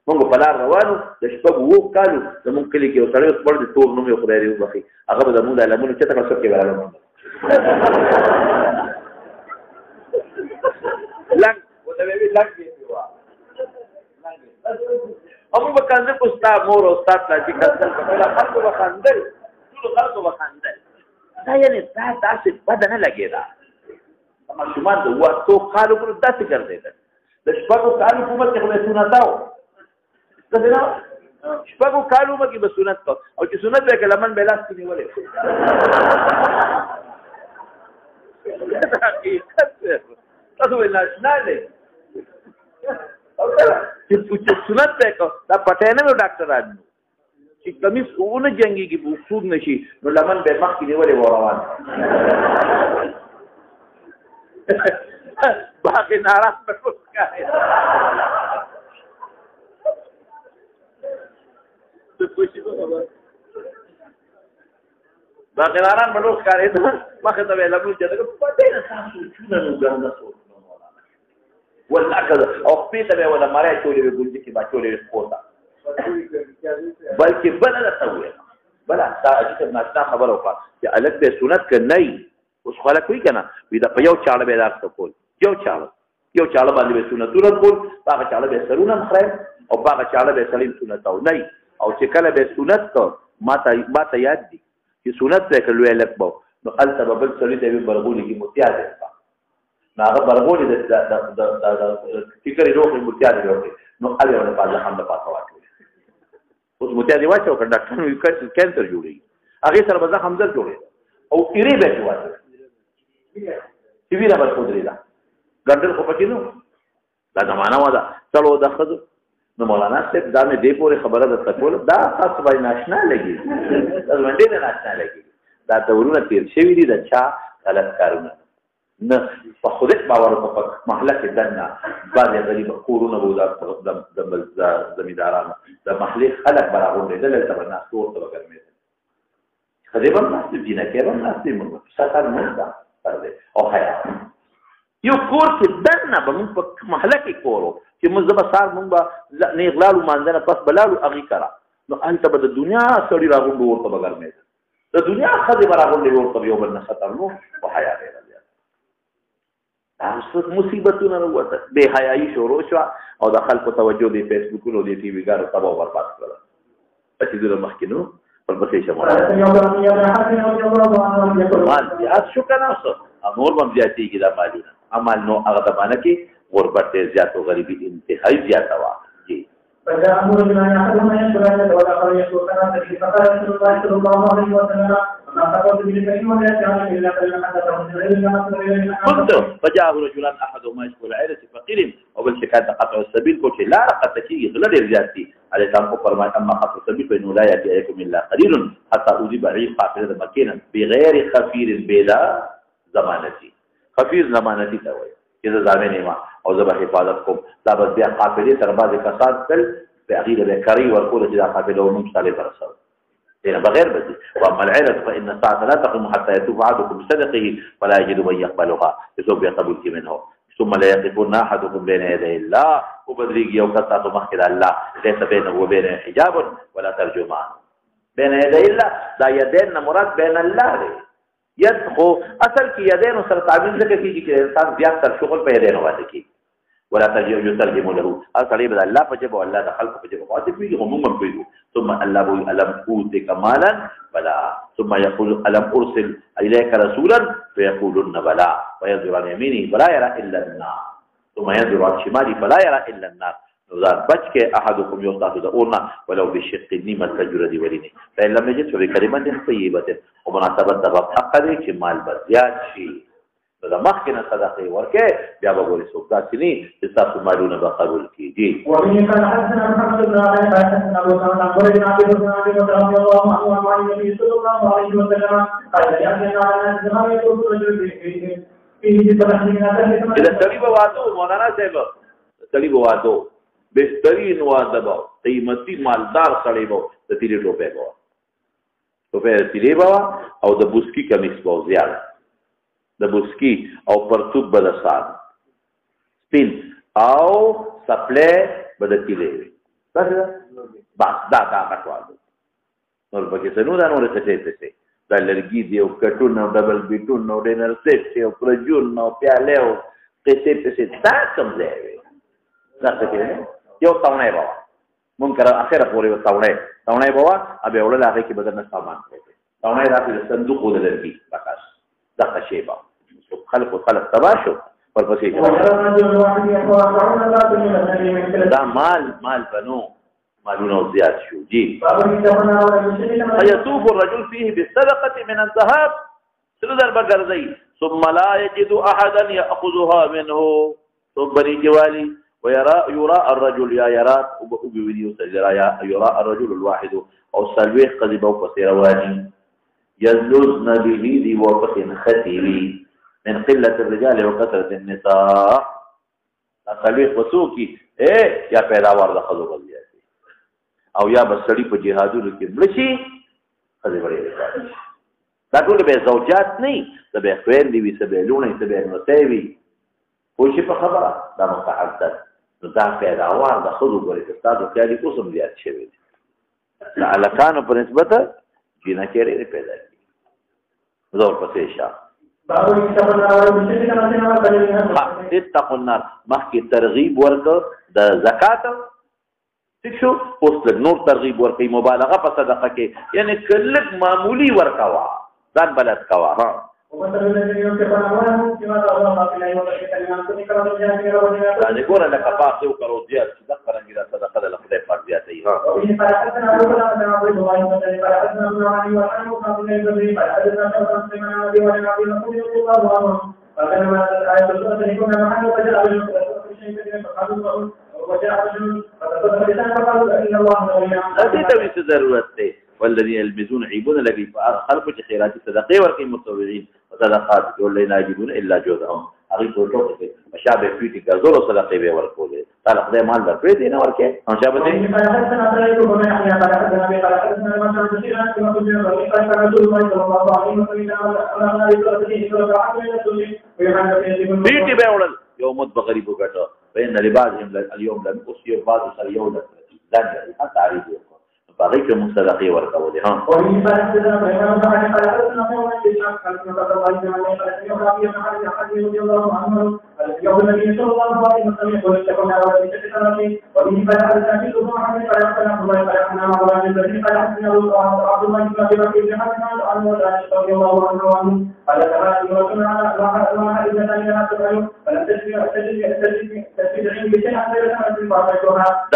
مونږ په لار روانو د شپږ 7 کالو زمونږ کلي کې یو سړی اوس مړ دی تور نوم یې خدای دې وبخي هغه به زمونږ د علمونو چېرته کړه سب کې به رالم لنګ ورته به وي لنګ یې وه او موږ به کنځل کړو ستا مور او ستا پلار چې کنځل کړو خلکو به خندل ټولو خلکو به خندل دا یعنې دا داسې بده نه لګېده ماشومان د 8 کالو پورې داسې ګرځېدل د شپږو کالو په عمر کې خو به سنته و شپږو کالو مکې به سنت کو او چې سنت به که لمن به لاس کې نیولې حقیقت تاسو ویل ناشنا دی چې سنت به کو دا پټی نه و ډاکټران چې کمیس ونه جنګېږي په اصول نه شي نو لمن به مخکې نیولې و روان باقي ناراض به وښکارېده باقراران به نور ښکارېده مخې ته به یې لمونځ چې په ډېره تاسو سوچونه نو ګرده سوچونه مولانا والله که او خپې ته به یې وله مری اچولې وې ګونجې کې به اچولې وې خپو ته بلکې بله درته وویل بله دا عجیب ناشنا خبره وکړه چې هلک به سنت که نه وي اوس خلک وایي که نه وي دا په یو چاړه به یې دا څه کول یو چاړه یو چاړه باندې به سنتونه کول هغه چاړه به سرونه مخره او هغه چاړه به سلیم سنت او نه او چې کله به سنت کو ما ته یاد دي چې سنت ته کلوې لکبو نو الته بل سړی ته برغولي کې متیا ده نو هغه برغولي د فکر روغ متیا ده نو هغه په پازه هم د پاتو واټو اوس متیا دی واچو کنه ډاکټر نو کینسر جوړي هغه سره به زخم در جوړي او ایری به واچو چې ویره به خودري دا ګندل خو پکې نو دا زمانہ ودا چلو د خزو نو مولانا صاحب دا مې دې پورې خبره ده تکول دا تاسو باندې ناشنا لګي دا باندې نه ناشنا لګي دا دورونه تیر شوی دي د چا غلط کارونه نه په خوده باور په محله کې دنه بعض غریب کورونه وو د زمیندارانو د محله خلک برابر دي دلته باندې ټول ته ګرمي خدای په ناس دي نه کېره ناس دي موږ ساتل نه دا او حیا یو کور کې دنه به موږ په محله کې کورو چې موږ زما سار موږ نه اغلال مانځنه پس بلالو اغي کرا نو انت به د دنیا سړي راغونډ ورته بګرمي د دنیا خدای برابر دی ورته یو بل نه خطر نو او حیا دی تاسو مصیبتونه وروته به حیايي شروع شو او د خلکو توجه دی فیسبوکونو دی ټي وی ګارو تباہ برباد کړل چې د مخکینو پر پسې شمه مال زیات شو کنه اوس امور هم زیاتې کی دا مالونه عمل نو هغه د باندې کې غربت زیات او غریبي انتهایی زیاته وا جی فجاء امر بما يحكم من يقول ولا قال يقول كما تكفي فقال رسول الله صلى الله عليه وسلم ما تقول بالكريم ولا يجعل الا كلمه قلت فجاء رجلان احدهما يشكو العيله فقيل وبالشكايه قطع السبيل قلت لا قد تكي غلد رجاتي عليه السلام فرمى اما قطع السبيل فانه لا ياتي اليكم الا قليل حتى اجيب عيد قافله مكينا بغير خفير بلا ضمانتي خفير ضمانتي توي اذا زامنه ما او زبر حفاظت کوم دا بس بیا قافله تر بعض کسان تل بغیر به کری ورکول چې دا قافله ونوم صالح برسل دينا بغير بدي واما العلة فان الساعه لا تقوم حتى يتوب احدكم بصدقه فلا يجد من يقبلها يسوب يقبل منه ثم لا يقفون احدكم بين يدي الله وبدريق يوكتا مخكر الله ليس بينه وبينه حجاب ولا ترجمان بين يدي الله دا يدين مراد بين الله يدخو اصل کی یدین سره تعبیر ذکر کیږي چې انسان زیات تر شغل په یدین واده کی ولا ترجم له اصل عباد الله فجب الله د خلق فجب واجب وي هم کوي ثم الله بو الم اوتك مالا بلا ثم يقول الم ارسل اليك رسولا فيقولون بلا وينظر عن يمينه فلا يرى الا النار ثم ينظر عن شماله فلا يرى الا النار نظر بچ کے احدكم يوصل دورنا ولو بشق النعمه تجرد ولني فان لم يجد بكلمه طيبه ومناسبت د حق دې چې مال بزیات شي دا مخکنه صدقه ورکه بیا به ګوري څوک تاسو نه چې تاسو مالونه به قبول کیږي ومن كان حسن محمد بن علي حسن ابو سعد قال ابن ابي بكر رضي الله عنه عن النبي صلى الله عليه وسلم قال يا ابن الزمان يقول رجل في اذا تقريبا واتو مولانا صاحب تقريبا واتو بهترین واده به قیمتي مالدار سړی به د تیرې ټوپې به ټوپې تیرې به او د بوسکی کمیس به زیات د بوسکی او پرتوب به د سان سپین او سپلې به د تیرې بس دا کټوالو نور پکې څه نو دا نور څه څه دا لرګي دی او کټون او ډبل بیټون او ډینر سیټ او پرجون او پیاله او څه تا کوم ځای دا څه کې یو تاونه بابا منکر اخره پورې تاونه بابا ابه وړل هغه کې بدن سامان کوي تاونه راځي صندوق ودلږي تاسو دا شی با خلق تباشو پر پسې دا مال بنو مالونه زیات شو جی فيطوف الرجل فيه بالصدقه من الذهب سردر بغرزي ثم لا يجد احدا ياخذها منه ثم بني جوالي ويرى الرجل يرى الرجل الواحد او سلويخ قذب او قصيرواني يزلزن به ذي وقت ختيري من قلة الرجال وكثرة النساء سلويخ وسوكي یا پیداوار د خلو بلدیاتي او یا بسړي په جهادونو کې ملشي خزي بړي دا ټول به زوجات نه د به خويند دي سبه لونه سبه نوتوي خوشي په خبره دا متحدث دا پیداوار د خلو بړي تاسو خیالي کوم زیات شوی دي الکانو په نسبت جنا کېره پیدا کی زور پسې شه اتقوا النار مخکې ترغیب ورکړه د زکات شو اوس لږ نور ترغیب ورکړي مبالغه په صدقه کې یعنی کلک معمولی ورکوا ځان بلد کوا ها يعني قول لك باقي وكروزيات تذكر ان اذا صدق لك خدای پاک زیاته ها هذه توي ضرورت ده والذين يلمزون عيبون لقي خلق خيرات صدقه ورقي متطوعين وصدقات يقول لنا يجدون الا جودهم هغه ټوټه کې مشابه پیټي ګرځولو صدقې به ورکولې تعالی خدای مال درکړي دي نه ورکې او شابه دې پیټي به وړل یو مد بغریب وګټه بین لبعضهم اليوم لم يصيب بعض اليوم لن تعريف باقي کې مصدقې ورکولې ها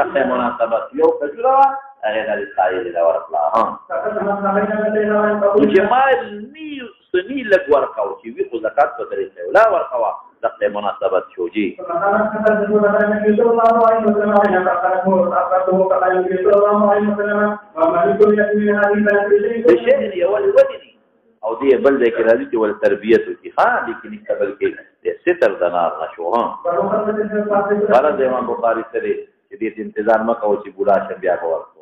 دغه مناسبت یو کجرا هغه د سایل له ورکړه ها چې ما ني سني لګ ورکاو چې وی خو زکات په طریقې ولا ورکوا دغه مناسبت شو جی او دې بل دې کې راځي چې ول تربيت کی ها لیکن قبل کې ستر دنار نشو ها غرض امام بخاری سره چې دې انتظار مکو چې بولا شه بیا ورکو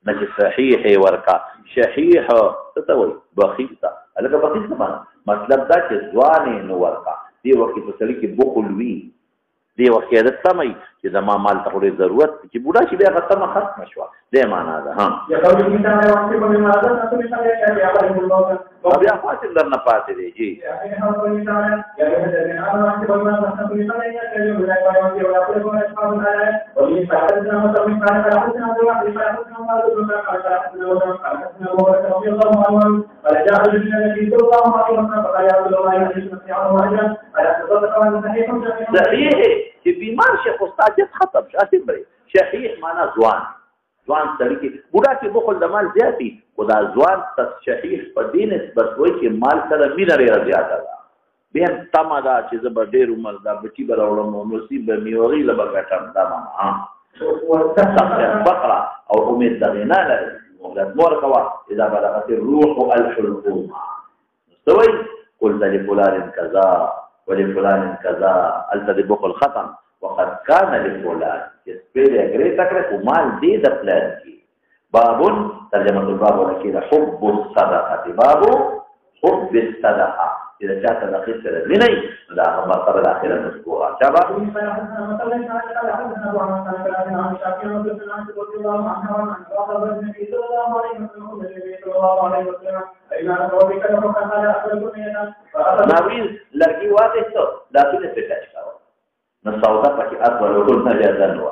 نه چې صحیح ورکا شحیح څه وایي بخیل تا الګ بخیل څه مطلب دا چې ځوان نو ورکا دی وخت په سړي کې بخل وی دی وخت د تمای چې د ما مال ته ډېر ضرورت چې بوډا شي بیا ختمه ختم شو دې معنا ده ها بیا فاصل درنه پاتې دی جی صحیح چې بیمار شي خو ستاسو ختم شي بری شحیح معنا ځوان سړی کې بوډا کې بخل د مال زیاتی خدا ځوان شحیح په دین نسبت وایي چې مال سره مینه ډېره زیاته ده بیا تمه ده چې زه به ډېر عمر دا بچي به راوړم او نصیب به مې هغې له به ګټم دا معنا بقره او امید دغې نه لري مهلت مه ورکوه اذا بلغت الروح الحلقوم څه وایي قلت لفلان كذا ولفلان كذا هلته د بخل ختم وقد كان لفلان سپیل اگری تکره مال دی د پلان کی بابون ترجمه الباب ولکه حب الصدقه باب حب الصدقه اذا جاءت الاخير سره لنی دا مرتبه الاخيره مذکوره شابه ناویز لرګي واضح ته داخله پټاش کاوه نصودا پکې اطول ولنا جازن وا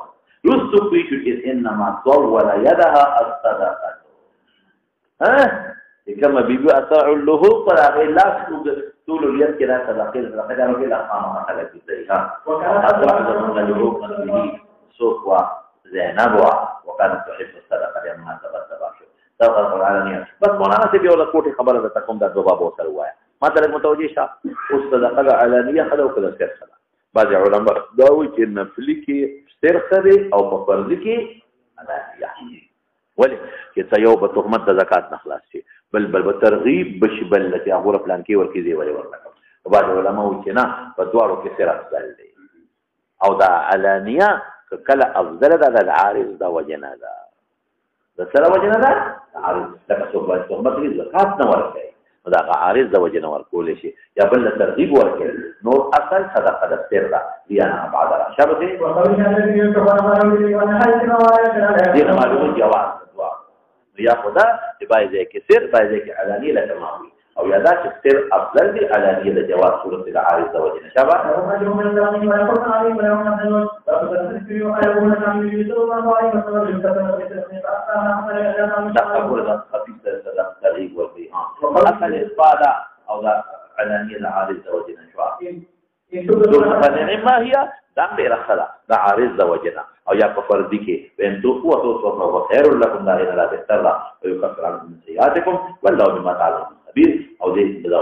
یوسف پیچ انما طول يدها الصدقه ها کما بیبي اطاع له پر هغه لاس طول اليد کې را صدقه راځي کې لا قامه حالت دي ها اطاع له نفسه سوقوا زينب وكانت تحب الصدقه لما تبتبع صدقه العالميه بس مولانا سے بھی اور کوٹی خبر ده تکم دا جواب وصل ہوا ہے مطلب متوجہ شاه او صدقه العالميه خلو کله سر خلا بعض علماء دا وایي چې نفلي کې سر خري او په فرض کې علانيه ولې چې یو په تهمت د زکات نه خلاص شي بل ترغیب بشبل لته هغه پلان کې ورکی دی ولې ورنکم بعض علماء وایي چې نه په دوارو کې سر افضل دی او دا علانيه کله افضل ده د العارض دا وجنه ده د سره وجنه ده عارض لکه څو په تهمت کې زکات نه ورکړي دا عارض د وجنه ورکول شي یا بل ترغیب ورکړي نو اصل صدقه د سر ده یا بعد را شابه دي معلومه جواز دعا یا خدا چې باید کې سر باید کې علاني لکه ما وي او یا دا چې سر افضل دی علانیه د جواز صورت د عارض د وجې نه شابه دا خبره ده خفیف ده صدق تغیب ورکوي اصل اسفاده او دا علانیه د عارض د وجې نه شوه ما هي دا ډېره ښه ده د عارض د وجې نه او یا په فردي کې وان تخفوا وتصدقوا خير لكم دا غیر لا بهتر ده ويكفر عنكم سيئاتكم والله بما تعملون خبير او دې بلا